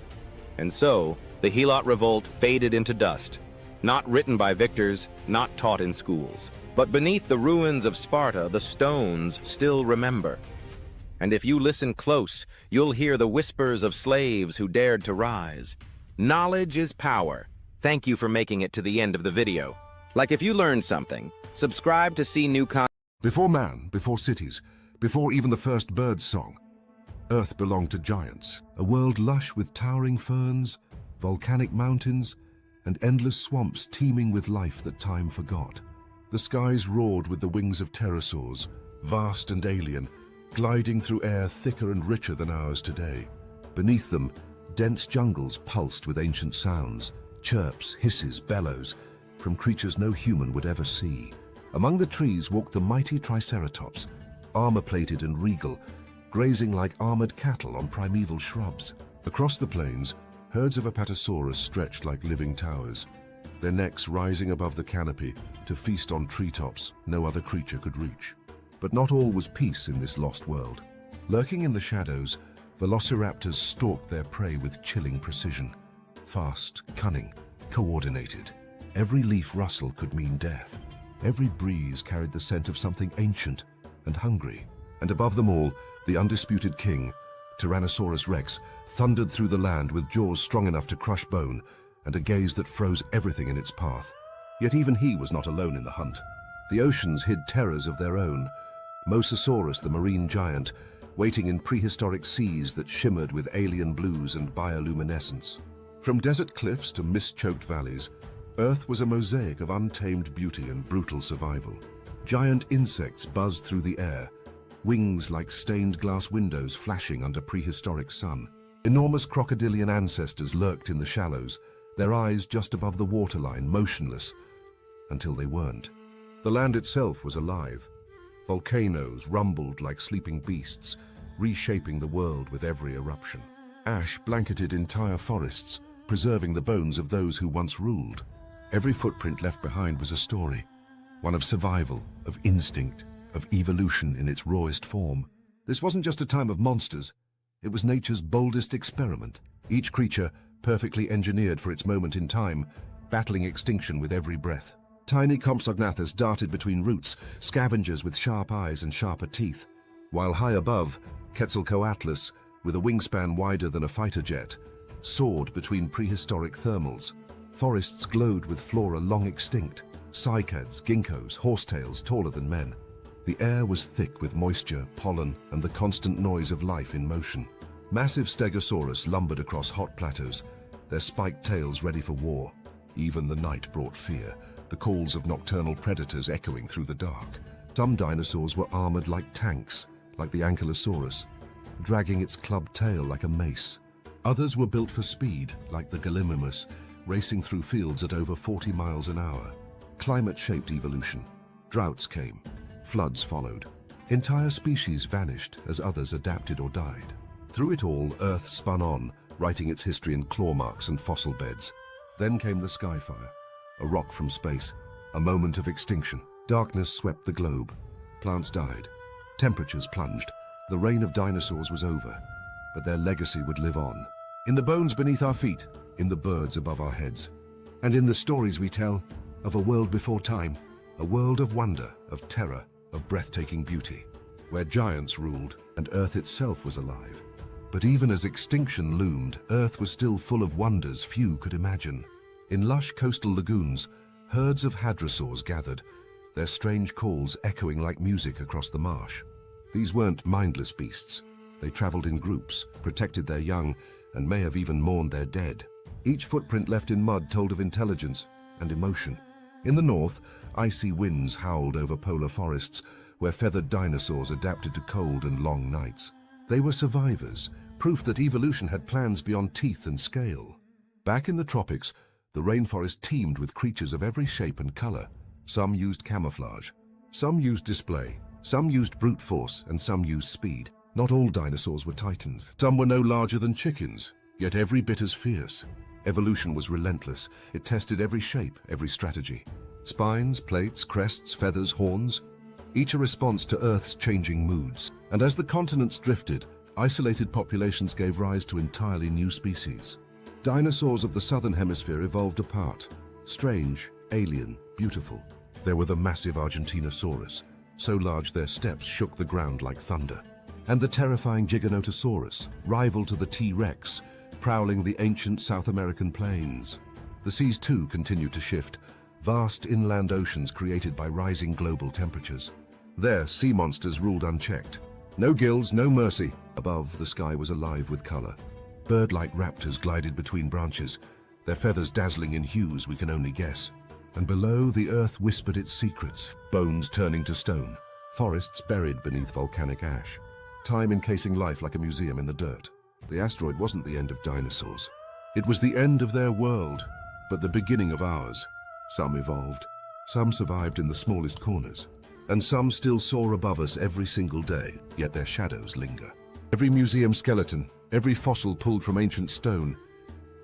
And so, the Helot revolt faded into dust, not written by victors, not taught in schools. But beneath the ruins of Sparta, the stones still remember. And if you listen close, you'll hear the whispers of slaves who dared to rise. Knowledge is power. Thank you for making it to the end of the video. Like if you learned something, subscribe to see new content. Before man, before cities, before even the first bird's song, Earth belonged to giants, a world lush with towering ferns, volcanic mountains, and endless swamps teeming with life that time forgot. The skies roared with the wings of pterosaurs, vast and alien, gliding through air thicker and richer than ours today. Beneath them, dense jungles pulsed with ancient sounds, chirps, hisses, bellows, from creatures no human would ever see. Among the trees walked the mighty triceratops, armor-plated and regal, grazing like armored cattle on primeval shrubs. Across the plains, herds of Apatosaurus stretched like living towers, their necks rising above the canopy to feast on treetops no other creature could reach. But not all was peace in this lost world. Lurking in the shadows, velociraptors stalked their prey with chilling precision. Fast, cunning, coordinated. Every leaf rustle could mean death. Every breeze carried the scent of something ancient and hungry. And above them all, the undisputed king, Tyrannosaurus Rex, thundered through the land with jaws strong enough to crush bone and a gaze that froze everything in its path. Yet even he was not alone in the hunt. The oceans hid terrors of their own. Mosasaurus, the marine giant, waiting in prehistoric seas that shimmered with alien blues and bioluminescence. From desert cliffs to mist-choked valleys, Earth was a mosaic of untamed beauty and brutal survival. Giant insects buzzed through the air, wings like stained glass windows flashing under prehistoric sun. Enormous crocodilian ancestors lurked in the shallows, their eyes just above the waterline, motionless, until they weren't. The land itself was alive. Volcanoes rumbled like sleeping beasts, reshaping the world with every eruption. Ash blanketed entire forests, preserving the bones of those who once ruled. Every footprint left behind was a story, one of survival, of instinct, of evolution in its rawest form. This wasn't just a time of monsters, it was nature's boldest experiment, each creature perfectly engineered for its moment in time, battling extinction with every breath. Tiny Compsognathus darted between roots, scavengers with sharp eyes and sharper teeth, while high above, Quetzalcoatlus, with a wingspan wider than a fighter jet, soared between prehistoric thermals. Forests glowed with flora long extinct, cycads, ginkgos, horsetails taller than men. The air was thick with moisture, pollen, and the constant noise of life in motion. Massive Stegosaurus lumbered across hot plateaus, their spiked tails ready for war. Even the night brought fear, the calls of nocturnal predators echoing through the dark. Some dinosaurs were armored like tanks, like the Ankylosaurus, dragging its clubbed tail like a mace. Others were built for speed, like the Gallimimus, racing through fields at over 40 miles an hour. Climate shaped evolution. Droughts came, floods followed. Entire species vanished as others adapted or died. Through it all, Earth spun on, writing its history in claw marks and fossil beds. Then came the Skyfire, a rock from space, a moment of extinction. Darkness swept the globe. Plants died. Temperatures plunged. The reign of dinosaurs was over, but their legacy would live on. In the bones beneath our feet, in the birds above our heads, and in the stories we tell of a world before time, a world of wonder, of terror, of breathtaking beauty, where giants ruled and Earth itself was alive. But even as extinction loomed, Earth was still full of wonders few could imagine. In lush coastal lagoons, Herds of hadrosaurs gathered, their strange calls echoing like music across the marsh. These weren't mindless beasts. They traveled in groups, protected their young, and may have even mourned their dead. Each footprint left in mud told of intelligence and emotion. In the north, icy winds howled over polar forests, where feathered dinosaurs adapted to cold and long nights. They were survivors, proof that evolution had plans beyond teeth and scale. Back in the tropics, the rainforest teemed with creatures of every shape and color. Some used camouflage, some used display, some used brute force, and some used speed. Not all dinosaurs were titans. Some were no larger than chickens, yet every bit as fierce. Evolution was relentless. It tested every shape, every strategy. Spines, plates, crests, feathers, horns, each a response to Earth's changing moods. And as the continents drifted, isolated populations gave rise to entirely new species. Dinosaurs of the southern hemisphere evolved apart. Strange, alien, beautiful. There were the massive Argentinosaurus, so large their steps shook the ground like thunder. And the terrifying Giganotosaurus, rival to the T-Rex, prowling the ancient South American plains. The seas too continued to shift, vast inland oceans created by rising global temperatures. There, sea monsters ruled unchecked. No gills, no mercy. Above, the sky was alive with color. Bird-like raptors glided between branches, their feathers dazzling in hues we can only guess. And below, the earth whispered its secrets, bones turning to stone, forests buried beneath volcanic ash. Time encasing life like a museum in the dirt. The asteroid wasn't the end of dinosaurs. It was the end of their world, but the beginning of ours. Some evolved, some survived in the smallest corners, and some still soar above us every single day, yet their shadows linger. Every museum skeleton, every fossil pulled from ancient stone,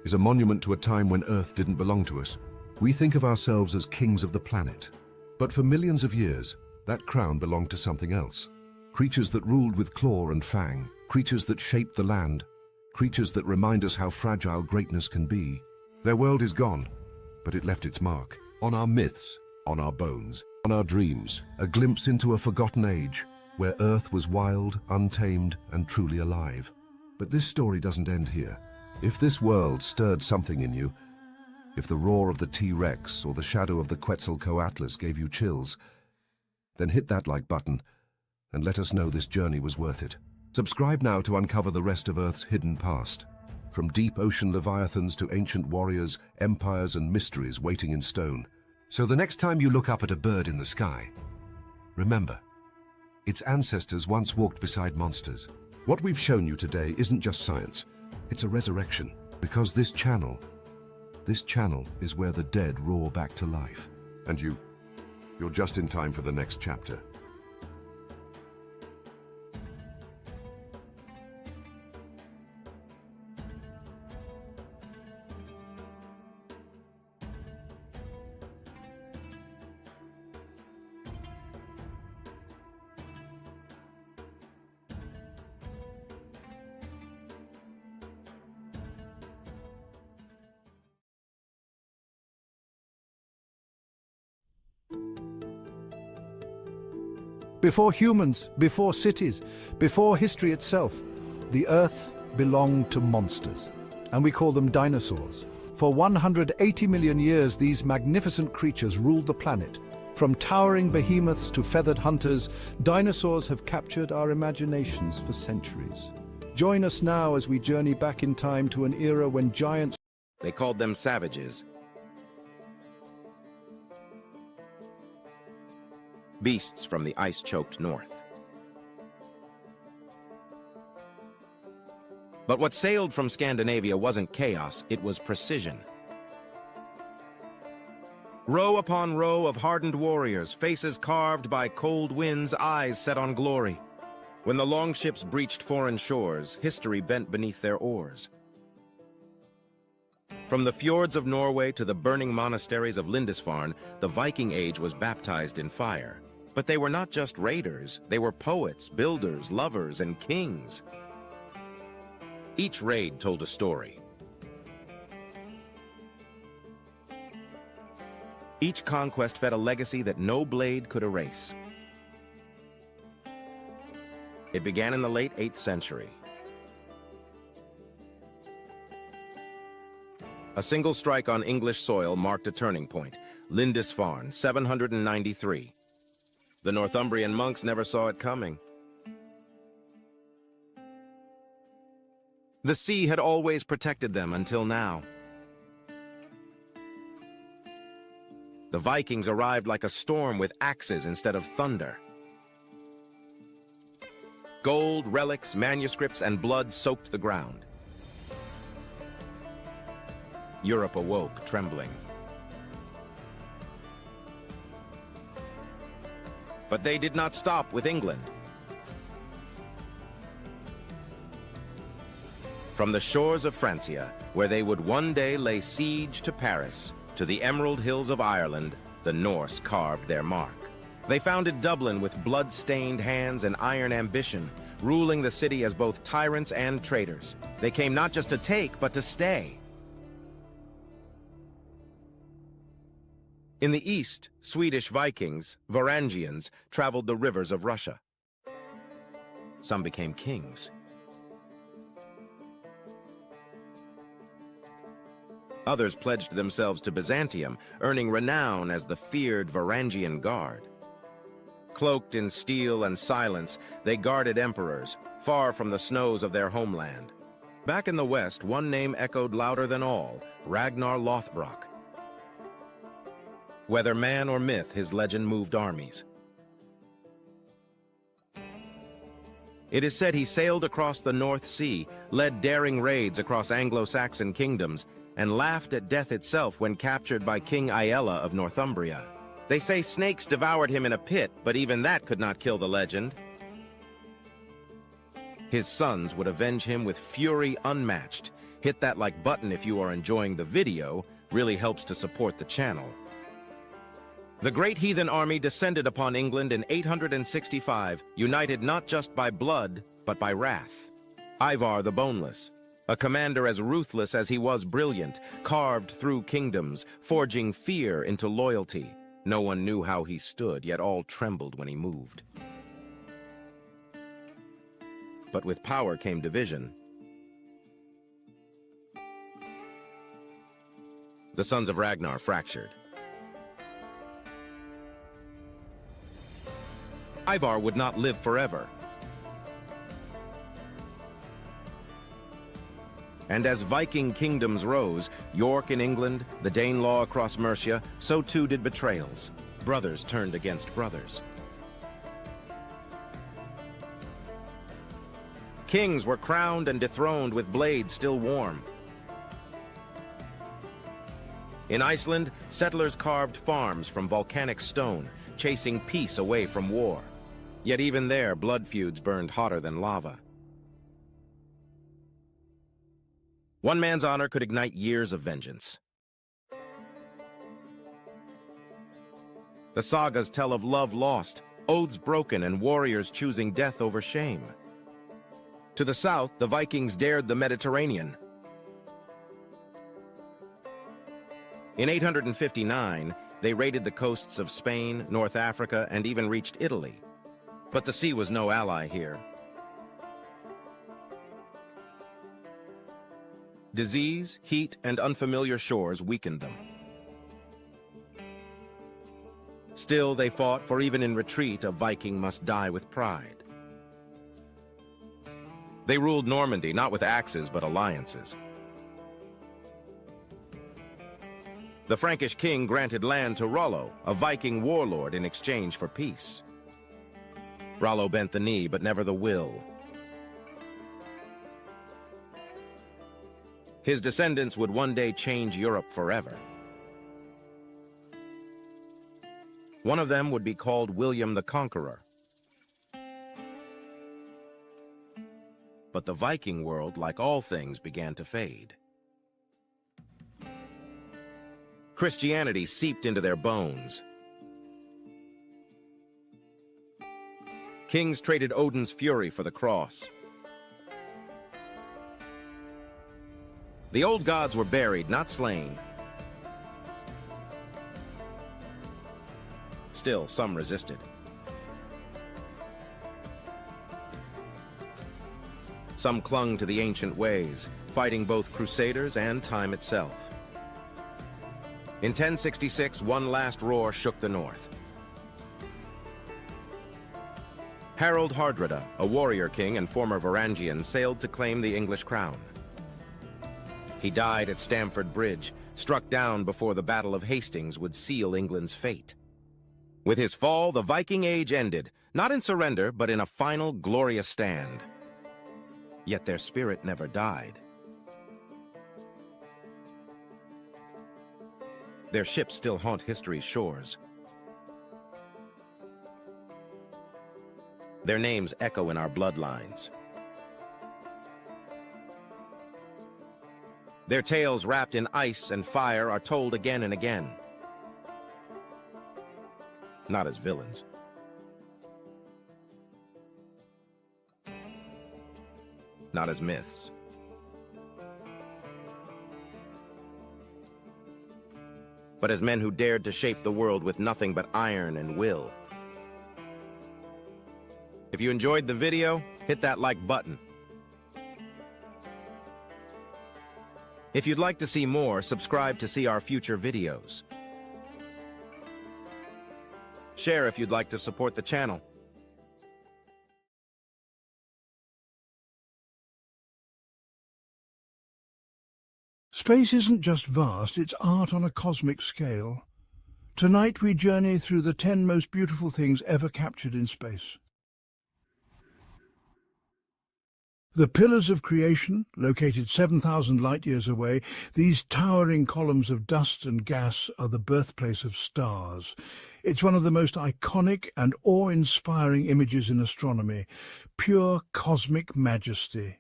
is a monument to a time when Earth didn't belong to us. We think of ourselves as kings of the planet, but for millions of years, that crown belonged to something else. Creatures that ruled with claw and fang, creatures that shaped the land, creatures that remind us how fragile greatness can be. Their world is gone, but it left its mark. On our myths, on our bones, on our dreams, a glimpse into a forgotten age, where Earth was wild, untamed, and truly alive. But this story doesn't end here. If this world stirred something in you, if the roar of the T-Rex or the shadow of the Quetzalcoatlus gave you chills, then hit that like button and let us know this journey was worth it. Subscribe now to uncover the rest of Earth's hidden past. From deep ocean leviathans to ancient warriors, empires, and mysteries waiting in stone. So the next time you look up at a bird in the sky, remember, its ancestors once walked beside monsters. What we've shown you today isn't just science, it's a resurrection. Because this channel is where the dead roar back to life. And you're just in time for the next chapter. Before humans, before cities, before history itself, the Earth belonged to monsters, and we call them dinosaurs. For 180 million years, these magnificent creatures ruled the planet. From towering behemoths to feathered hunters, dinosaurs have captured our imaginations for centuries. Join us now as we journey back in time to an era when giants... They called them savages. Beasts from the ice-choked north. But what sailed from Scandinavia wasn't chaos, it was precision. Row upon row of hardened warriors, faces carved by cold winds, eyes set on glory. When the longships breached foreign shores, history bent beneath their oars. From the fjords of Norway to the burning monasteries of Lindisfarne, the Viking Age was baptized in fire. But they were not just raiders, they were poets, builders, lovers, and kings. Each raid told a story. Each conquest fed a legacy that no blade could erase. It began in the late 8th century. A single strike on English soil marked a turning point. Lindisfarne, 793. The Northumbrian monks never saw it coming. The sea had always protected them until now. The Vikings arrived like a storm with axes instead of thunder. Gold, relics, manuscripts, and blood soaked the ground. Europe awoke, trembling. But they did not stop with England. From the shores of Francia, where they would one day lay siege to Paris, to the Emerald Hills of Ireland, the Norse carved their mark. They founded Dublin with blood-stained hands and iron ambition, ruling the city as both tyrants and traitors. They came not just to take, but to stay. In the east, Swedish Vikings, Varangians, traveled the rivers of Russia. Some became kings. Others pledged themselves to Byzantium, earning renown as the feared Varangian Guard. Cloaked in steel and silence, they guarded emperors, far from the snows of their homeland. Back in the west, one name echoed louder than all, Ragnar Lothbrok. Whether man or myth, his legend moved armies. It is said he sailed across the North Sea, led daring raids across Anglo-Saxon kingdoms, and laughed at death itself when captured by King Aella of Northumbria. They say snakes devoured him in a pit, but even that could not kill the legend. His sons would avenge him with fury unmatched. Hit that like button if you are enjoying the video, really helps to support the channel. The great heathen army descended upon England in 865, united not just by blood, but by wrath. Ivar the Boneless, a commander as ruthless as he was brilliant, carved through kingdoms, forging fear into loyalty. No one knew how he stood, yet all trembled when he moved. But with power came division. The sons of Ragnar fractured. Ivar would not live forever. And as Viking kingdoms rose, York in England, the Danelaw across Mercia, so too did betrayals. Brothers turned against brothers. Kings were crowned and dethroned with blades still warm. In Iceland, settlers carved farms from volcanic stone, chasing peace away from war. Yet even there, blood feuds burned hotter than lava. One man's honor could ignite years of vengeance. The sagas tell of love lost, oaths broken, and warriors choosing death over shame. To the south, the Vikings dared the Mediterranean. In 859, they raided the coasts of Spain, North Africa, and even reached Italy. But the sea was no ally here. Disease, heat, and unfamiliar shores weakened them. Still, they fought, for even in retreat, a Viking must die with pride. They ruled Normandy, not with axes, but alliances. The Frankish king granted land to Rollo, a Viking warlord, in exchange for peace. Rollo bent the knee, but never the will. His descendants would one day change Europe forever. One of them would be called William the Conqueror. But the Viking world, like all things, began to fade. Christianity seeped into their bones. Kings traded Odin's fury for the cross. The old gods were buried, not slain. Still, some resisted. Some clung to the ancient ways, fighting both crusaders and time itself. In 1066, one last roar shook the north. Harold Hardrada, a warrior king and former Varangian, sailed to claim the English crown. He died at Stamford Bridge, struck down before the Battle of Hastings would seal England's fate. With his fall, the Viking Age ended, not in surrender, but in a final glorious stand. Yet their spirit never died. Their ships still haunt history's shores. Their names echo in our bloodlines. Their tales wrapped in ice and fire are told again and again. Not as villains. Not as myths. But as men who dared to shape the world with nothing but iron and will. If you enjoyed the video, hit that like button. If you'd like to see more, subscribe to see our future videos. Share if you'd like to support the channel. Space isn't just vast, it's art on a cosmic scale. Tonight we journey through the 10 most beautiful things ever captured in space. The pillars of creation, located 7,000 light-years away, these towering columns of dust and gas are the birthplace of stars. It's one of the most iconic and awe-inspiring images in astronomy, pure cosmic majesty.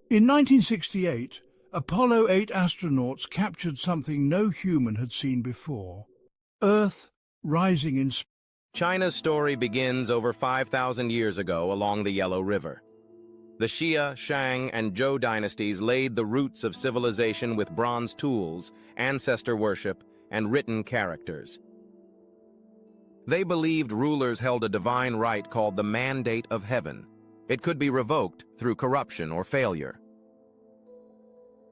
In 1968, Apollo 8 astronauts captured something no human had seen before: Earth rising in space. China's story begins over 5,000 years ago along the Yellow River. The Xia, Shang, and Zhou dynasties laid the roots of civilization with bronze tools, ancestor worship, and written characters. They believed rulers held a divine right called the Mandate of Heaven. It could be revoked through corruption or failure.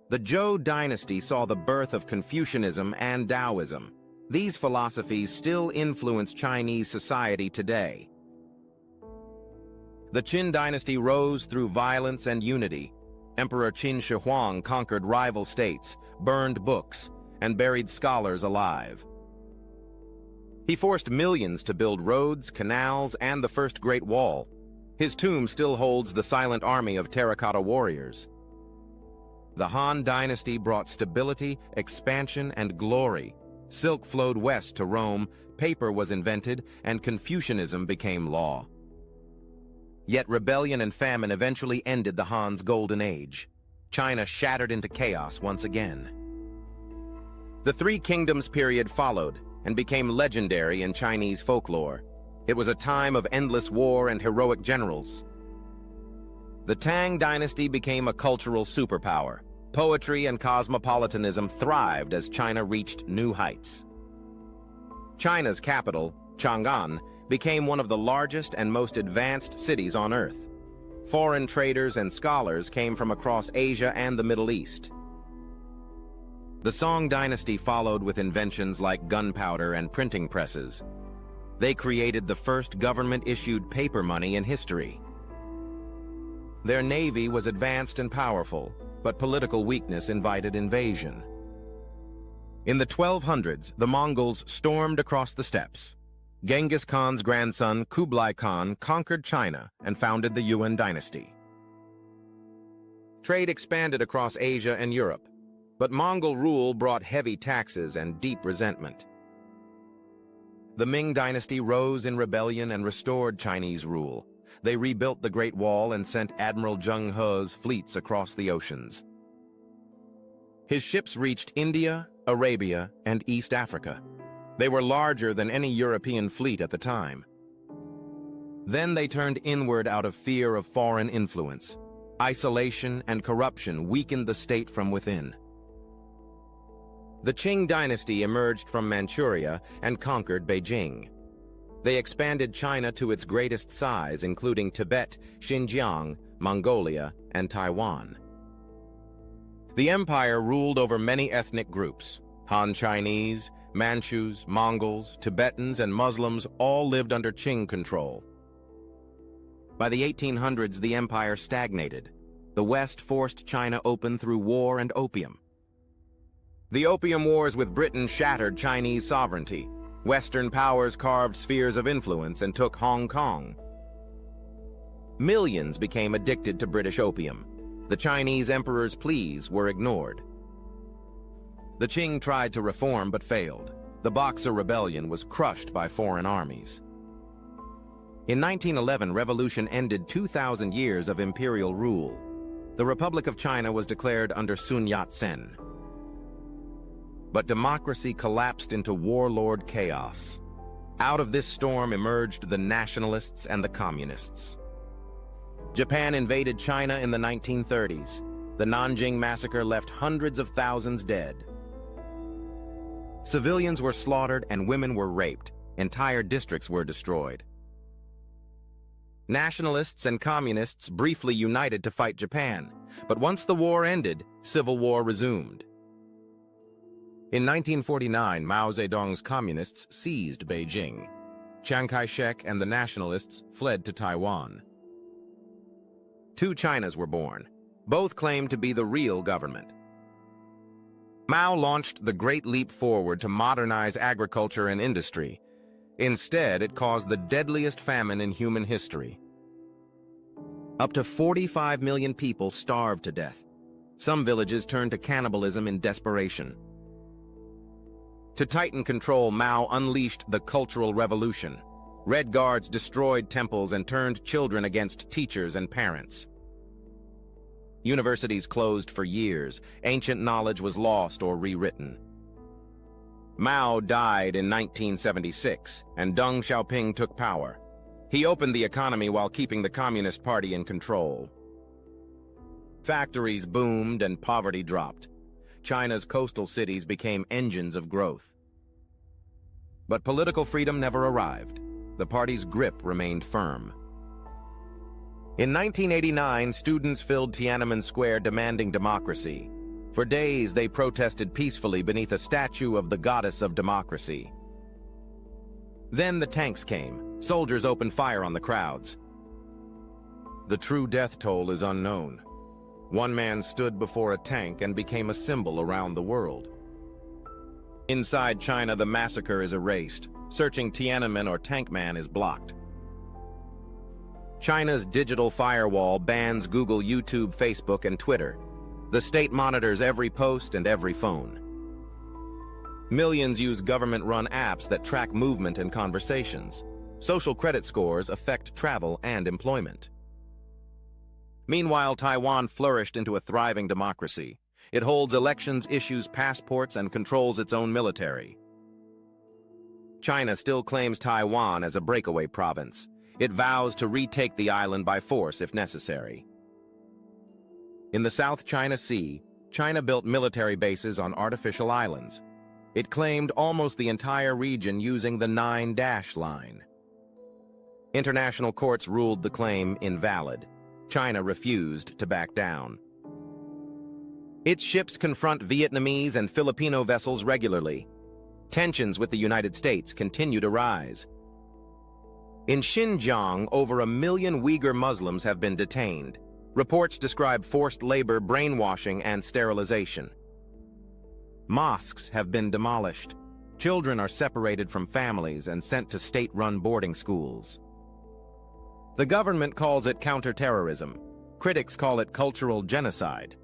The Zhou dynasty saw the birth of Confucianism and Taoism. These philosophies still influence Chinese society today. The Qin dynasty rose through violence and unity. Emperor Qin Shi Huang conquered rival states, burned books, and buried scholars alive. He forced millions to build roads, canals, and the First Great Wall. His tomb still holds the silent army of terracotta warriors. The Han dynasty brought stability, expansion, and glory. Silk flowed west to Rome, paper was invented, and Confucianism became law. Yet rebellion and famine eventually ended the Han's golden age. China shattered into chaos once again. The Three Kingdoms period followed and became legendary in Chinese folklore. It was a time of endless war and heroic generals. The Tang dynasty became a cultural superpower. Poetry and cosmopolitanism thrived as China reached new heights. China's capital, Chang'an, became one of the largest and most advanced cities on Earth. Foreign traders and scholars came from across Asia and the Middle East. The Song dynasty followed with inventions like gunpowder and printing presses. They created the first government-issued paper money in history. Their navy was advanced and powerful, but political weakness invited invasion. In the 1200s, the Mongols stormed across the steppes. Genghis Khan's grandson, Kublai Khan, conquered China and founded the Yuan dynasty. Trade expanded across Asia and Europe, but Mongol rule brought heavy taxes and deep resentment. The Ming dynasty rose in rebellion and restored Chinese rule. They rebuilt the Great Wall and sent Admiral Zheng He's fleets across the oceans. His ships reached India, Arabia, and East Africa. They were larger than any European fleet at the time. Then they turned inward out of fear of foreign influence. Isolation and corruption weakened the state from within. The Qing dynasty emerged from Manchuria and conquered Beijing. They expanded China to its greatest size, including Tibet, Xinjiang, Mongolia, and Taiwan. The empire ruled over many ethnic groups. Han Chinese, Manchus, Mongols, Tibetans, and Muslims all lived under Qing control. By the 1800s, the empire stagnated. The West forced China open through war and opium. The Opium Wars with Britain shattered Chinese sovereignty. Western powers carved spheres of influence and took Hong Kong. Millions became addicted to British opium. The Chinese emperor's pleas were ignored. The Qing tried to reform but failed. The Boxer Rebellion was crushed by foreign armies. In 1911, revolution ended 2,000 years of imperial rule. The Republic of China was declared under Sun Yat-sen. But democracy collapsed into warlord chaos. Out of this storm emerged the nationalists and the communists. Japan invaded China in the 1930s. The Nanjing Massacre left hundreds of thousands dead. Civilians were slaughtered and women were raped. Entire districts were destroyed. Nationalists and communists briefly united to fight Japan, but once the war ended, civil war resumed. In 1949, Mao Zedong's communists seized Beijing. Chiang Kai-shek and the nationalists fled to Taiwan. Two Chinas were born. Both claimed to be the real government. Mao launched the Great Leap Forward to modernize agriculture and industry. Instead, it caused the deadliest famine in human history. Up to 45 million people starved to death. Some villages turned to cannibalism in desperation. To tighten control, Mao unleashed the Cultural Revolution. Red Guards destroyed temples and turned children against teachers and parents. Universities closed for years. Ancient knowledge was lost or rewritten. Mao died in 1976, and Deng Xiaoping took power. He opened the economy while keeping the Communist Party in control. Factories boomed and poverty dropped. China's coastal cities became engines of growth. But political freedom never arrived. The party's grip remained firm. In 1989, students filled Tiananmen Square demanding democracy. For days, they protested peacefully beneath a statue of the goddess of democracy. Then the tanks came. Soldiers opened fire on the crowds. The true death toll is unknown. One man stood before a tank and became a symbol around the world. Inside China, the massacre is erased. Searching Tiananmen or Tank Man is blocked. China's digital firewall bans Google, YouTube, Facebook, and Twitter. The state monitors every post and every phone. Millions use government-run apps that track movement and conversations. Social credit scores affect travel and employment. Meanwhile, Taiwan flourished into a thriving democracy. It holds elections, issues passports, and controls its own military. China still claims Taiwan as a breakaway province. It vows to retake the island by force if necessary. In the South China Sea, China built military bases on artificial islands. It claimed almost the entire region using the 9-dash line. International courts ruled the claim invalid. China refused to back down. Its ships confront Vietnamese and Filipino vessels regularly. Tensions with the United States continue to rise. In Xinjiang, over 1 million Uyghur Muslims have been detained. Reports describe forced labor, brainwashing, and sterilization. Mosques have been demolished. Children are separated from families and sent to state-run boarding schools. The government calls it counterterrorism. Critics call it cultural genocide.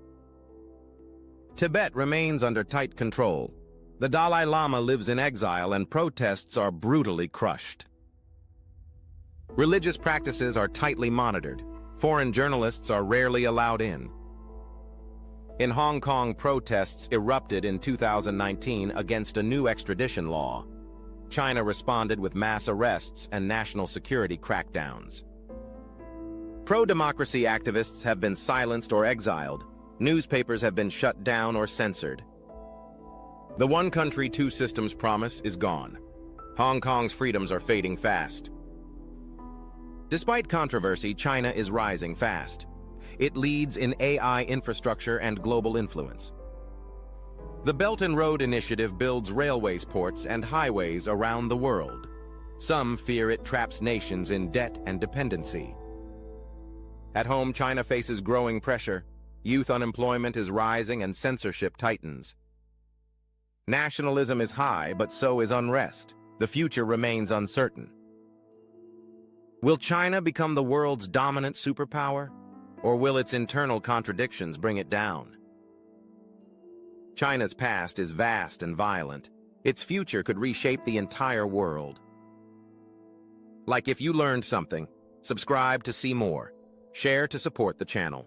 Tibet remains under tight control. The Dalai Lama lives in exile and protests are brutally crushed. Religious practices are tightly monitored. Foreign journalists are rarely allowed in. In Hong Kong, protests erupted in 2019 against a new extradition law. China responded with mass arrests and national security crackdowns. Pro-democracy activists have been silenced or exiled. Newspapers have been shut down or censored. The one country, two systems promise is gone. Hong Kong's freedoms are fading fast. Despite controversy, China is rising fast. it leads in AI infrastructure and global influence. The Belt and Road Initiative builds railways, ports, and highways around the world. Some fear it traps nations in debt and dependency. At home, China faces growing pressure. Youth unemployment is rising and censorship tightens. Nationalism is high, but so is unrest. The future remains uncertain. Will China become the world's dominant superpower, or will its internal contradictions bring it down? China's past is vast and violent. Its future could reshape the entire world. Like if you learned something, subscribe to see more. Share to support the channel.